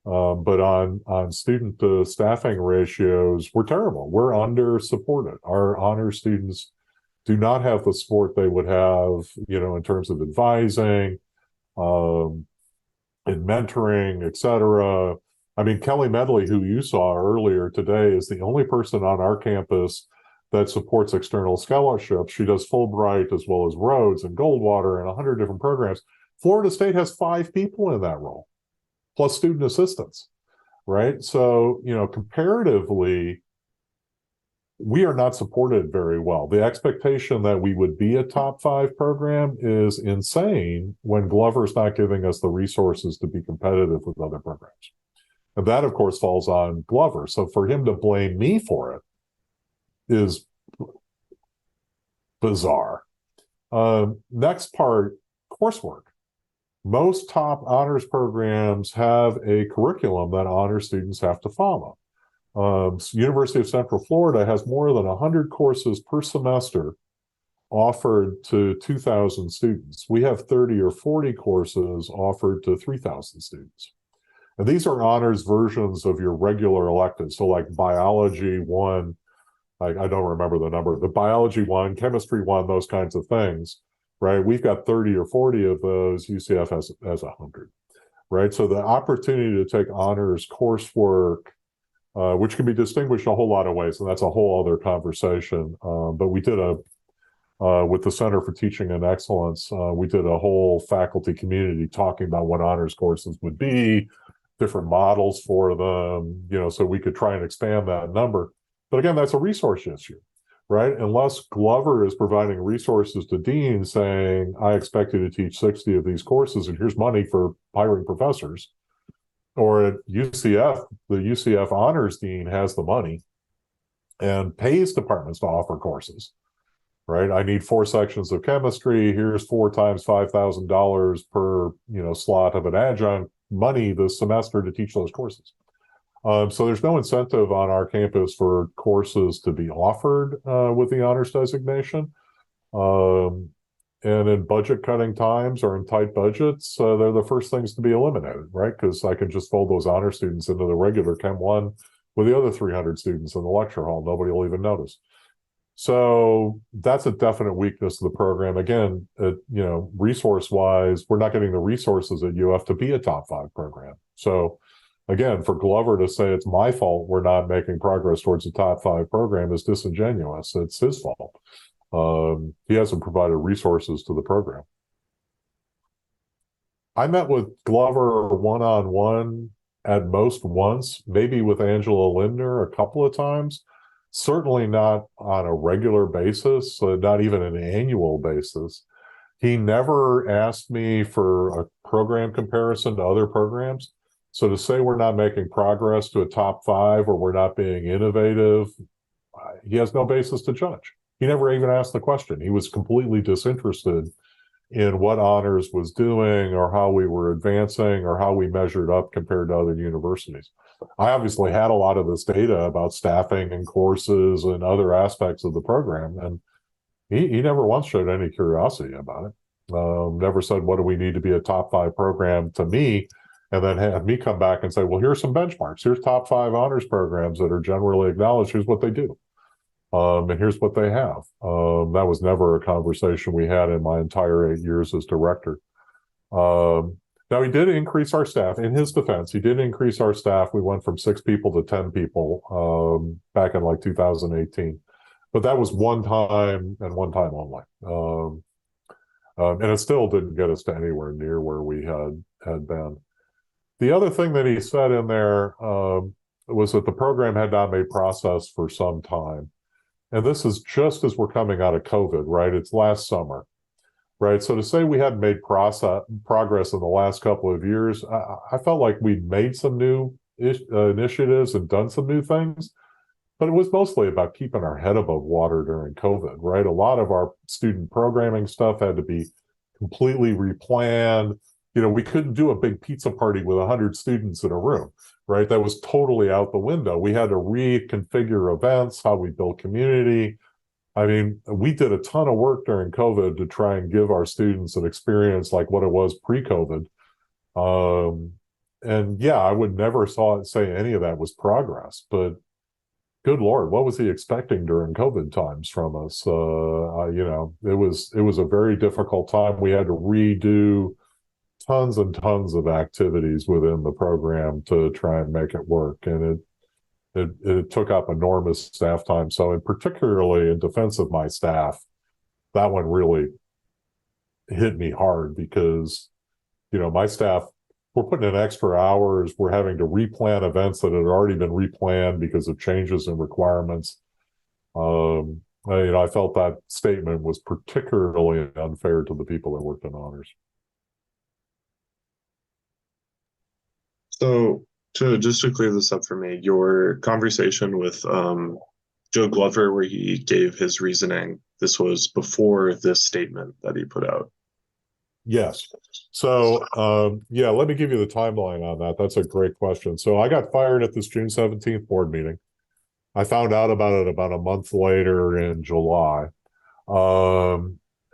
But on student to staffing ratios, we're terrible. We're under supported. Our honor students do not have the support they would have, in terms of advising, and mentoring, et cetera. I mean, Kelly Medley, who you saw earlier today, is the only person on our campus that supports external scholarships. She does Fulbright as well as Rhodes and Goldwater and 100 different programs. Florida State has 5 people in that role, plus student assistants, right? So, comparatively, we are not supported very well. The expectation that we would be a top 5 program is insane when Glover's not giving us the resources to be competitive with other programs. And that, of course, falls on Glover. So for him to blame me for it is bizarre. Next part, coursework. Most top honors programs have a curriculum that honors students have to follow. University of Central Florida has more than 100 courses per semester offered to 2,000 students. We have 30 or 40 courses offered to 3,000 students. And these are honors versions of your regular electives. So like biology 1, I don't remember the number, but biology 1, chemistry 1, those kinds of things, right? We've got 30 or 40 of those. UCF has 100, right? So the opportunity to take honors coursework which can be distinguished a whole lot of ways, and that's a whole other conversation. But we did with the Center for Teaching and Excellence, we did a whole faculty community talking about what honors courses would be, different models for them, so we could try and expand that number. But again, that's a resource issue, right? Unless Glover is providing resources to deans saying, I expect you to teach 60 of these courses, and here's money for hiring professors. Or at UCF, the UCF honors dean has the money and pays departments to offer courses, right? I need 4 sections of chemistry. Here's 4 times $5,000 per slot of an adjunct money this semester to teach those courses. So there's no incentive on our campus for courses to be offered with the honors designation. And in budget cutting times or in tight budgets, they're the first things to be eliminated, right? Because I can just fold those honor students into the regular Chem 1 with the other 300 students in the lecture hall. Nobody will even notice. So that's a definite weakness of the program. Again, resource-wise, we're not getting the resources at UF to be a top 5 program. So again, for Glover to say it's my fault we're not making progress towards a top 5 program is disingenuous. It's his fault. He hasn't provided resources to the program. I met with Glover one-on-one at most once, maybe with Angela Lindner a couple of times. Certainly not on a regular basis, not even an annual basis. He never asked me for a program comparison to other programs. So to say we're not making progress to a top 5 or we're not being innovative, he has no basis to judge. He never even asked the question. He was completely disinterested in what honors was doing or how we were advancing or how we measured up compared to other universities. I obviously had a lot of this data about staffing and courses and other aspects of the program, and he never once showed any curiosity about it. Never said, what do we need to be a top 5 program to me, and then had me come back and say, well, here's some benchmarks. Here's top 5 honors programs that are generally acknowledged. Here's what they do. And here's what they have. That was never a conversation we had in my entire 8 years as director. Now, he did increase our staff. In his defense, he did increase our staff. We went from 6 people to 10 people back in like 2018. But that was one time and one time only. And it still didn't get us to anywhere near where we had been. The other thing that he said in there was that the program had not made progress for some time. And this is just as we're coming out of COVID, right? It's last summer, right? So to say we hadn't made progress in the last couple of years, I felt like we'd made some new initiatives and done some new things, but it was mostly about keeping our head above water during COVID, right? A lot of our student programming stuff had to be completely replanned. We couldn't do a big pizza party with 100 students in a room, right? That was totally out the window. We had to reconfigure events, how we build community. I mean, we did a ton of work during COVID to try and give our students an experience like what it was pre-COVID. And yeah, I would never say any of that was progress, but good Lord, what was he expecting during COVID times from us? It was a very difficult time. We had to redo tons and tons of activities within the program to try and make it work. And it took up enormous staff time. So in particularly in defense of my staff, that one really hit me hard because, my staff, we're putting in extra hours. We're having to replan events that had already been replanned because of changes in requirements. I felt that statement was particularly unfair to the people that worked in honors. So to clear this up for me, your conversation with Joe Glover, where he gave his reasoning, this was before this statement that he put out. Yes. So, let me give you the timeline on that. That's a great question. So I got fired at this June 17th board meeting. I found out about it about a month later in July.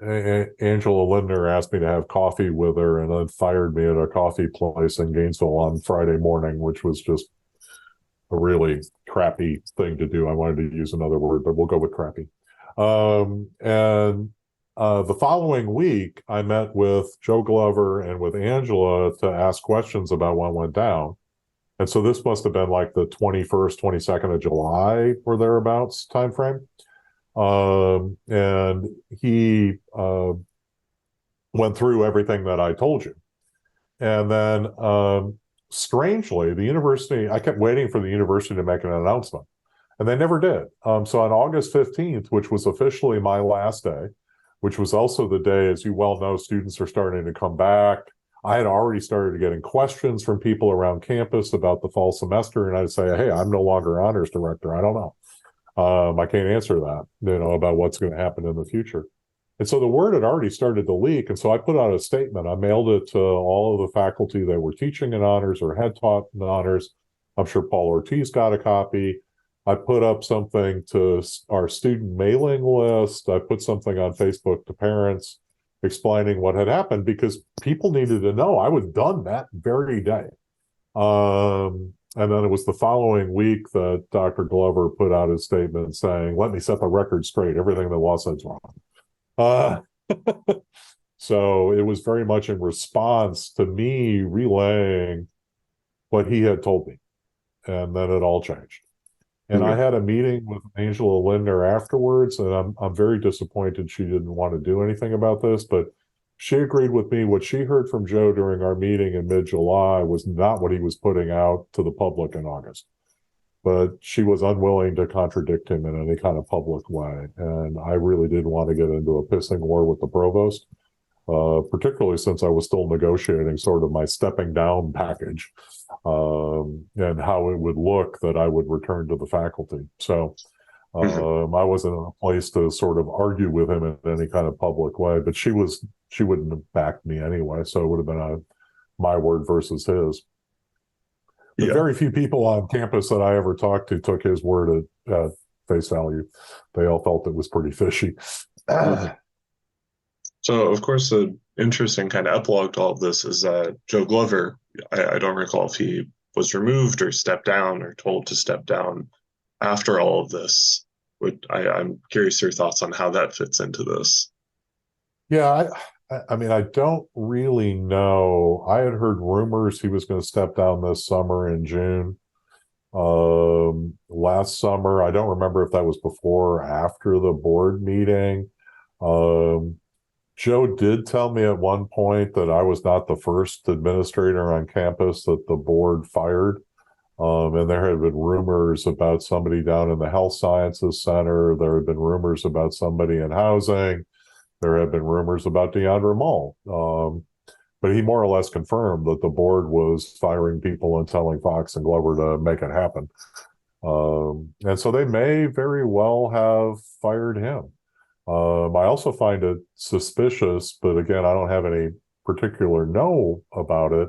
Angela Lindner asked me to have coffee with her and then fired me at a coffee place in Gainesville on Friday morning, which was just a really crappy thing to do. I wanted to use another word, but we'll go with crappy. The following week, I met with Joe Glover and with Angela to ask questions about what went down. And so this must have been like the 21st, 22nd of July or thereabouts timeframe. And he went through everything that I told you. And then strangely, the university, I kept waiting for the university to make an announcement, and they never did. So on August 15th, which was officially my last day, which was also the day, as you well know, students are starting to come back. I had already started getting questions from people around campus about the fall semester, and I'd say, hey, I'm no longer honors director. I don't know. I can't answer that, about what's going to happen in the future. And so the word had already started to leak. And so I put out a statement. I mailed it to all of the faculty that were teaching in honors or had taught in honors. I'm sure Paul Ortiz got a copy. I put up something to our student mailing list. I put something on Facebook to parents explaining what had happened, because people needed to know. I was done that very day. And then it was the following week that Dr. Glover put out his statement saying, let me set the record straight. Everything the law says wrong. So it was very much in response to me relaying what he had told me. And then it all changed. And I had a meeting with Angela Lindner afterwards, and I'm very disappointed she didn't want to do anything about this, but she agreed with me. What she heard from Joe during our meeting in mid-July was not what he was putting out to the public in August. But she was unwilling to contradict him in any kind of public way. And I really didn't want to get into a pissing war with the provost, particularly since I was still negotiating sort of my stepping down package, and how it would look that I would return to the faculty. So I wasn't in a place to sort of argue with him in any kind of public way, but she wouldn't have backed me anyway. So it would have been my word versus his. But very few people on campus that I ever talked to took his word at face value. They all felt it was pretty fishy. So, of course, the interesting kind of epilogue to all of this is that Joe Glover, I don't recall if he was removed or stepped down or told to step down after all of this. I'm curious your thoughts on how that fits into this. Yeah, I mean, I don't really know. I had heard rumors he was going to step down this summer in June. Last summer, I don't remember if that was before or after the board meeting. Joe did tell me at one point that I was not the first administrator on campus that the board fired. And there had been rumors about somebody down in the Health Sciences Center. There had been rumors about somebody in housing. There had been rumors about Deandra Mull. But he more or less confirmed that the board was firing people and telling Fox and Glover to make it happen. And so they may very well have fired him. I also find it suspicious, but again, I don't have any particular know about it,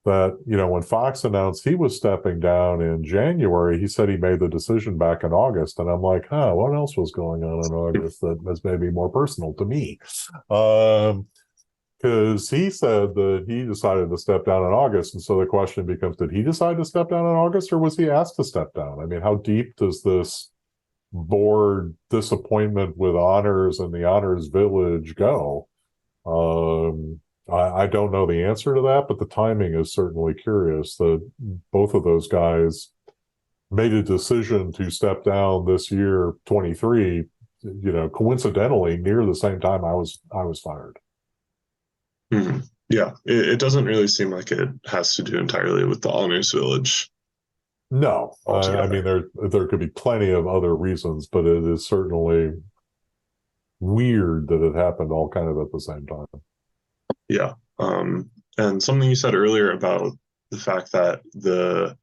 that, when Fox announced he was stepping down in January, he said he made the decision back in August. And I'm like, what else was going on in August that was maybe more personal to me? Because he said that he decided to step down in August. And so the question becomes, did he decide to step down in August, or was he asked to step down? I mean, how deep does this board disappointment with honors and the honors village go? I don't know the answer to that, but the timing is certainly curious that both of those guys made a decision to step down this year, 23, coincidentally near the same time I was fired. Mm-hmm. Yeah, it doesn't really seem like it has to do entirely with the honors village. No, I mean, there could be plenty of other reasons, but it is certainly weird that it happened all kind of at the same time. Yeah. And something you said earlier about the fact that the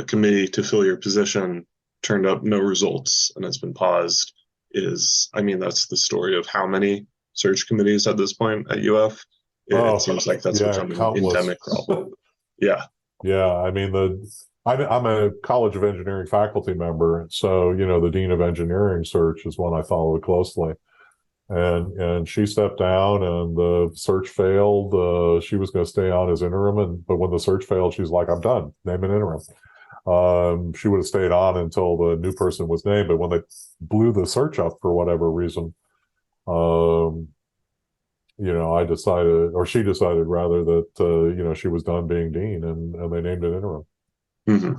committee to fill your position turned up no results and it's been paused that's the story of how many search committees at this point at UF. It seems like that's become an endemic problem. Yeah. Yeah. I mean, I'm a College of Engineering faculty member. So, the Dean of Engineering search is one I follow closely. And she stepped down and the search failed. She was going to stay on as interim. But when the search failed, she's like, I'm done. Name an interim. She would have stayed on until the new person was named. But when they blew the search up for whatever reason, I decided, or she decided rather, that, she was done being dean, and they named an interim. Hmm.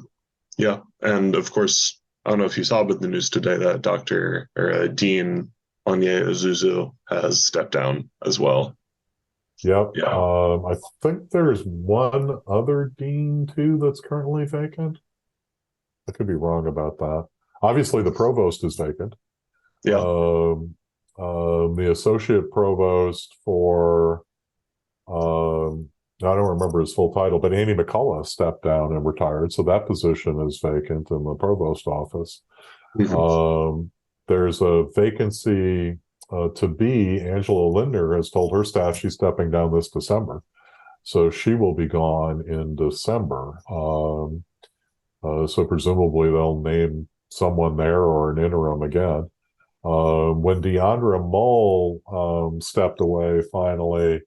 Yeah, and of course, I don't know if you saw, but the news today that Dr. or Dean Onye Ozuzu has stepped down as well. Yep. Yeah. I think there's one other dean too that's currently vacant. I could be wrong about that. Obviously, the provost is vacant. Yeah. Um, the associate provost for I don't remember his full title, but Andy McCullough stepped down and retired, so that position is vacant in the provost office. Hmm. Um, there's a vacancy to be. Angela Lindner has told her staff she's stepping down this December, so she will be gone in December. So presumably they'll name someone there or an interim again. When Deandra Mull stepped away finally,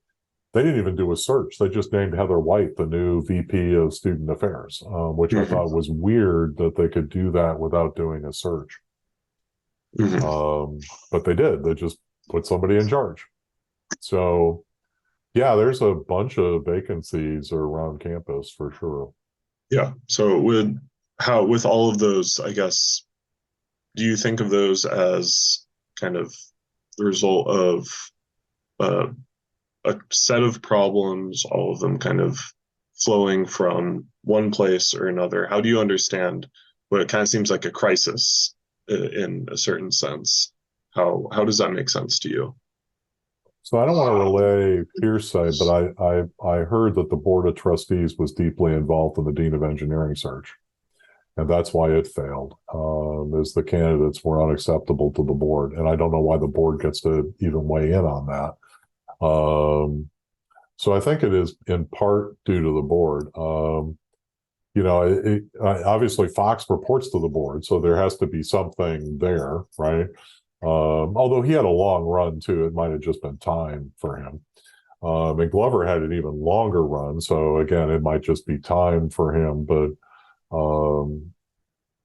they didn't even do a search. They just named Heather White the new VP of Student Affairs, which I Hmm. thought was weird that they could do that without doing a search. Hmm. But they did. They just put somebody in charge. So, yeah, there's a bunch of vacancies around campus for sure. Yeah. So with all of those, I guess, do you think of those as kind of the result of uh, a set of problems, all of them kind of flowing from one place or another? How do you understand what it kind of seems like a crisis in a certain sense? How does that make sense to you? So I don't want to relay hearsay, but I heard that the board of trustees was deeply involved in the dean of engineering search, and that's why it failed. As the candidates were unacceptable to the board, and I don't know why the board gets to even weigh in on that. So I think it is in part due to the board. Obviously Fox reports to the board, so there has to be something there, right? Although he had a long run too, it might have just been time for him. And Glover had an even longer run, so again, it might just be time for him. But um,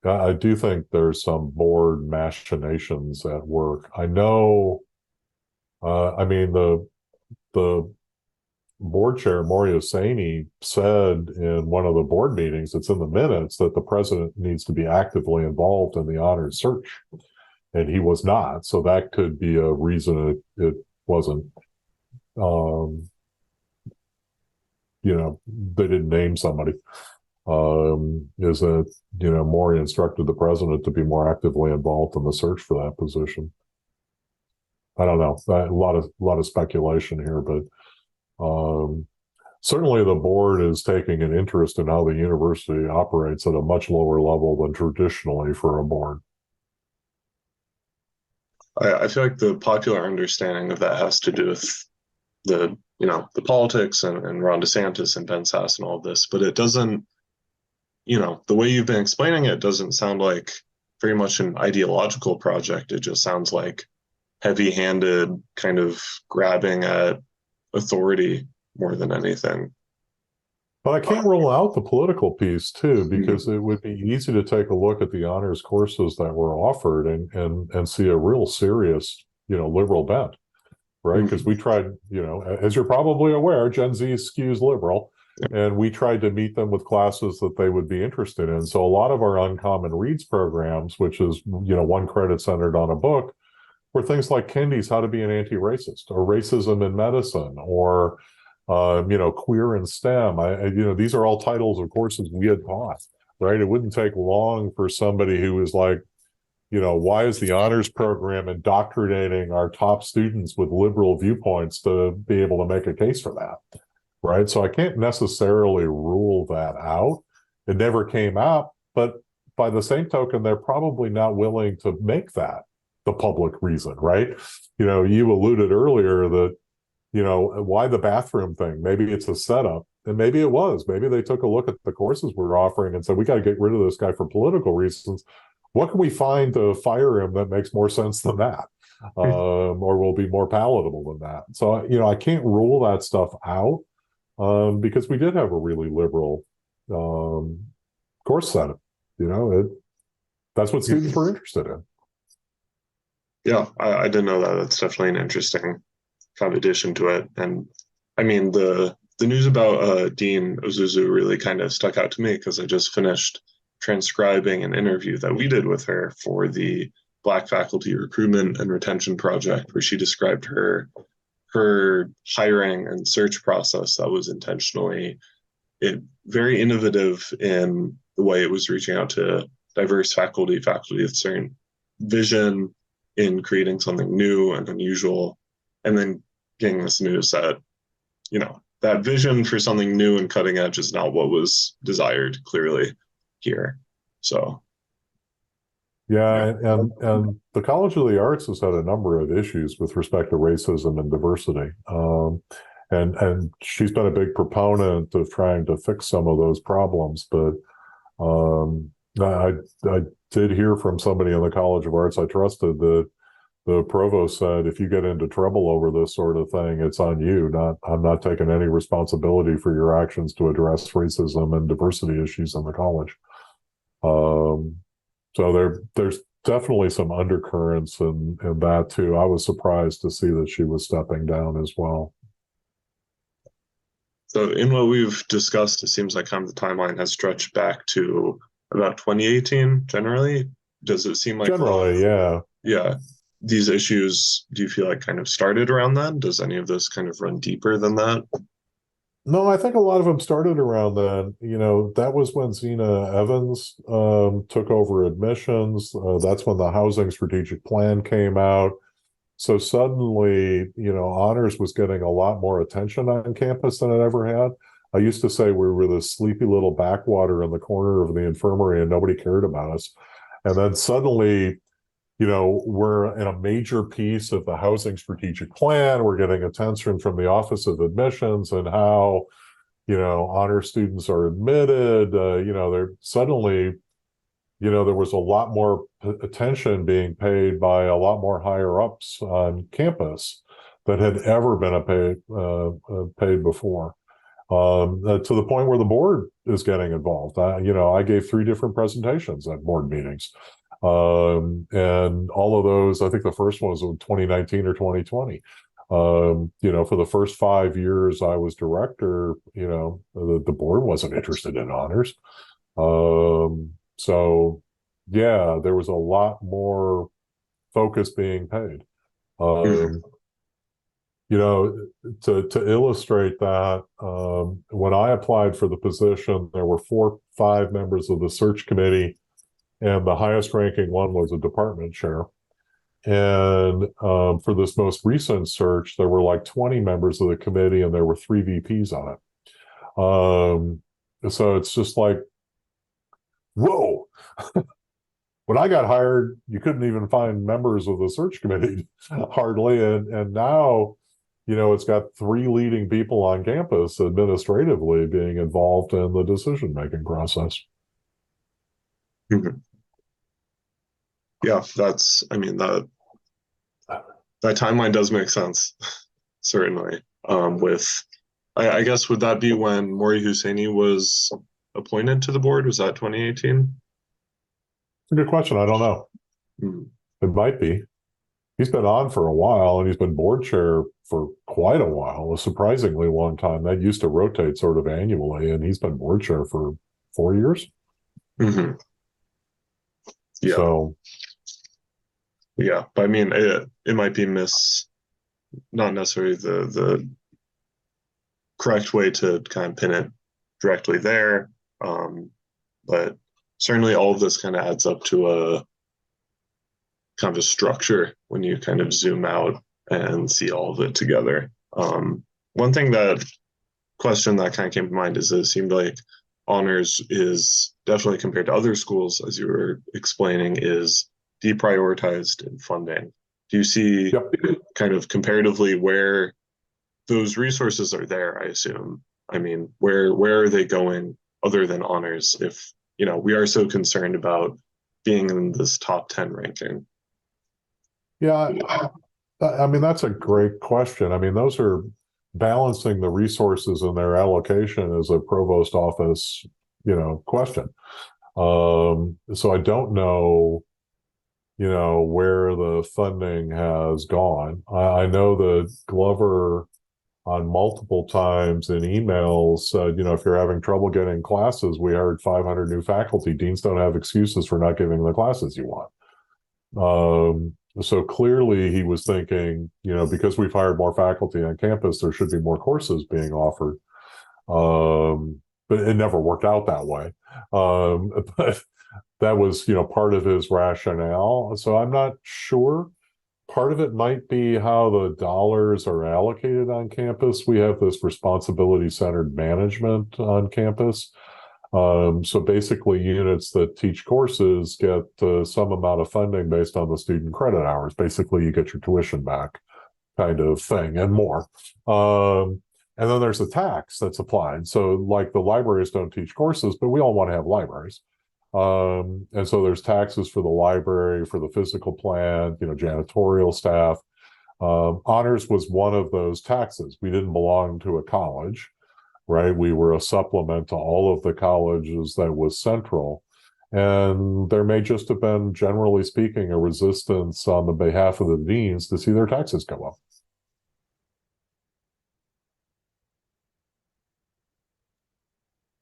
I do think there's some board machinations at work. I know. I mean, the board chair Moria Saini said in one of the board meetings, it's in the minutes, that the president needs to be actively involved in the honors search, and he was not. So that could be a reason it wasn't. Um, they didn't name somebody. Is that Moria instructed the president to be more actively involved in the search for that position. I don't know. A lot of speculation here, but um, certainly the board is taking an interest in how the university operates at a much lower level than traditionally for a board. I feel like the popular understanding of that has to do with the politics and Ron DeSantis and Ben Sass and all of this, but it doesn't, the way you've been explaining it doesn't sound like very much an ideological project. It just sounds like heavy-handed kind of grabbing at authority more than anything. But I can't rule out the political piece too, Mhm. because it would be easy to take a look at the honors courses that were offered and see a real serious, liberal bent, right? Because we Mhm. tried, as you're probably aware, Gen Z skews liberal, and we tried to meet them with classes that they would be interested in. So a lot of our uncommon reads programs, which is, one credit centered on a book, were things like Kendi's How to Be an Anti-Racist or Racism in Medicine or Queer in STEM. These are all titles of courses we had taught, right? It wouldn't take long for somebody who was like, why is the honors program indoctrinating our top students with liberal viewpoints to be able to make a case for that, right? So I can't necessarily rule that out. It never came out, but by the same token, they're probably not willing to make that the public reason, right? You alluded earlier that, why the bathroom thing? Maybe it's a setup. And maybe it was. Maybe they took a look at the courses we're offering and said, we got to get rid of this guy for political reasons. What can we find to fire him that makes more sense than that? Or will be more palatable than that? So, I can't rule that stuff out because we did have a really liberal um, course setup. That's what students were interested in. Yeah, I didn't know that. That's definitely an interesting kind of addition to it. And I mean, the the news about Dean Ozuzu really kind of stuck out to me because I just finished transcribing an interview that we did with her for the Black Faculty Recruitment and Retention Project, where she described her hiring and search process that was intentionally very innovative in the way it was reaching out to diverse faculty with certain vision in creating something new and unusual, and then getting this news that, that vision for something new and cutting edge is not what was desired clearly here. So yeah, and the College of the Arts has had a number of issues with respect to racism and diversity. And she's been a big proponent of trying to fix some of those problems. But I did hear from somebody in the College of Arts I trusted that the provost said, if you get into trouble over this sort of thing, it's on you. I'm not taking any responsibility for your actions to address racism and diversity issues in the college. So there's definitely some undercurrents in that too. I was surprised to see that she was stepping down as well. So in what we've discussed, it seems like kind of the timeline has stretched back to about 2018 generally. Does it seem like generally, yeah. Yeah. These issues, do you feel like kind of started around then? Does any of this kind of run deeper than that? No, I think a lot of them started around then. That was when Zena Evans took over admissions. That's when the housing strategic plan came out. So suddenly, honors was getting a lot more attention on campus than it ever had. I used to say we were this sleepy little backwater in the corner of the infirmary and nobody cared about us. And then suddenly, we're in a major piece of the housing strategic plan. We're getting attention from the Office of Admissions and how, honor students are admitted. They're suddenly, there was a lot more attention being paid by a lot more higher ups on campus that had ever been paid before. To the point where the board is getting involved. I gave 3 different presentations at board meetings. And all of those, I think the first one was in 2019 or 2020. For the first 5 years I was director, the board wasn't interested in honors. So yeah, there was a lot more focus being paid. To illustrate that, when I applied for the position, there were 5 members of the search committee, and the highest ranking one was a department chair. And for this most recent search, there were like 20 members of the committee, and there were 3 VPs on it. So it's just like, whoa. When I got hired, you couldn't even find members of the search committee hardly. And now, it's got 3 leading people on campus administratively being involved in the decision-making process. Mm-hmm. Yeah, that timeline does make sense, certainly. I guess, would that be when Maury Husseini was appointed to the board? Was that 2018? It's a good question. I don't know. It might be. He's been on for a while, and he's been board chair for quite a while, a surprisingly long time. That used to rotate sort of annually, and he's been board chair for 4 years. Mm-hmm. Yeah. So, yeah, but it might be not necessarily the correct way to kind of pin it directly there, but certainly all of this kind of adds up to a kind of a structure when you kind of zoom out and see all of it together. One question that kind of came to mind is it seemed like honors is definitely, compared to other schools, as you were explaining, is deprioritized in funding. Do you see kind of comparatively where those resources are there, I assume? Where are they going other than honors if, we are so concerned about being in this top 10 ranking? Yeah, that's a great question. Those are balancing the resources and their allocation as a provost office, question. So I don't know, where the funding has gone. I know that Glover on multiple times in emails said, if you're having trouble getting classes, we hired 500 new faculty. Deans don't have excuses for not giving the classes you want. So clearly he was thinking, because we've hired more faculty on campus, there should be more courses being offered. But it never worked out that way. But that was, part of his rationale. So I'm not sure. Part of it might be how the dollars are allocated on campus. We have this responsibility-centered management on campus. So basically, units that teach courses get some amount of funding based on the student credit hours. Basically, you get your tuition back, kind of thing, and more. And then there's a tax that's applied. So, like, the libraries don't teach courses, but we all want to have libraries. And so there's taxes for the library, for the physical plant, janitorial staff. Honors was one of those taxes. We didn't belong to a college, right? We were a supplement to all of the colleges that was central. And there may just have been, generally speaking, a resistance on the behalf of the deans to see their taxes go up.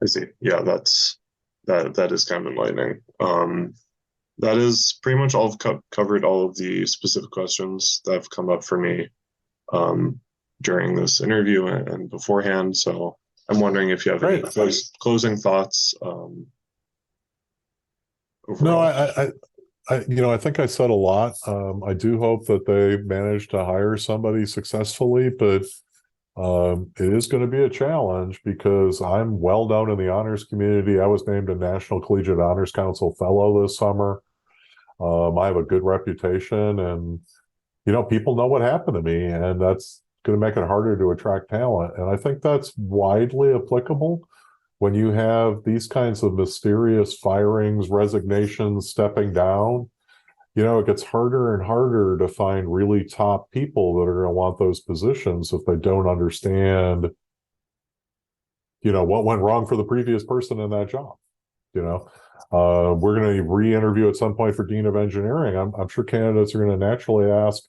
I see. Yeah, that is kind of enlightening. That is pretty much all. I've covered all of the specific questions that have come up for me during this interview and beforehand. So I'm wondering if you have any closing thoughts. No, I think I said a lot. I do hope that they manage to hire somebody successfully, but it is going to be a challenge because I'm well known in the honors community. I was named a National Collegiate Honors Council Fellow this summer. I have a good reputation, and people know what happened to me, and that's going to make it harder to attract talent. And I think that's widely applicable when you have these kinds of mysterious firings, resignations, stepping down. It gets harder and harder to find really top people that are going to want those positions if they don't understand, what went wrong for the previous person in that job. We're going to re-interview at some point for Dean of Engineering. I'm sure candidates are going to naturally ask,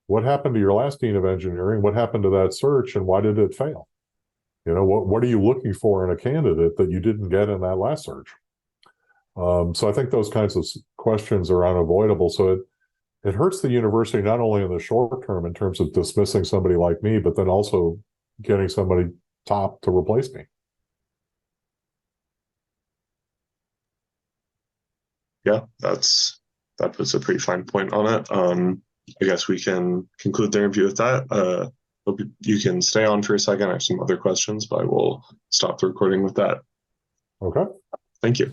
what happened to your last Dean of Engineering? What happened to that search, and why did it fail? What are you looking for in a candidate that you didn't get in that last search? So I think those kinds of questions are unavoidable. So it hurts the university not only in the short term in terms of dismissing somebody like me, but then also getting somebody top to replace me. Yeah, that puts a pretty fine point on it. I guess we can conclude the interview with that. Hope you can stay on for a second. I have some other questions, but I will stop the recording with that. Okay. Thank you.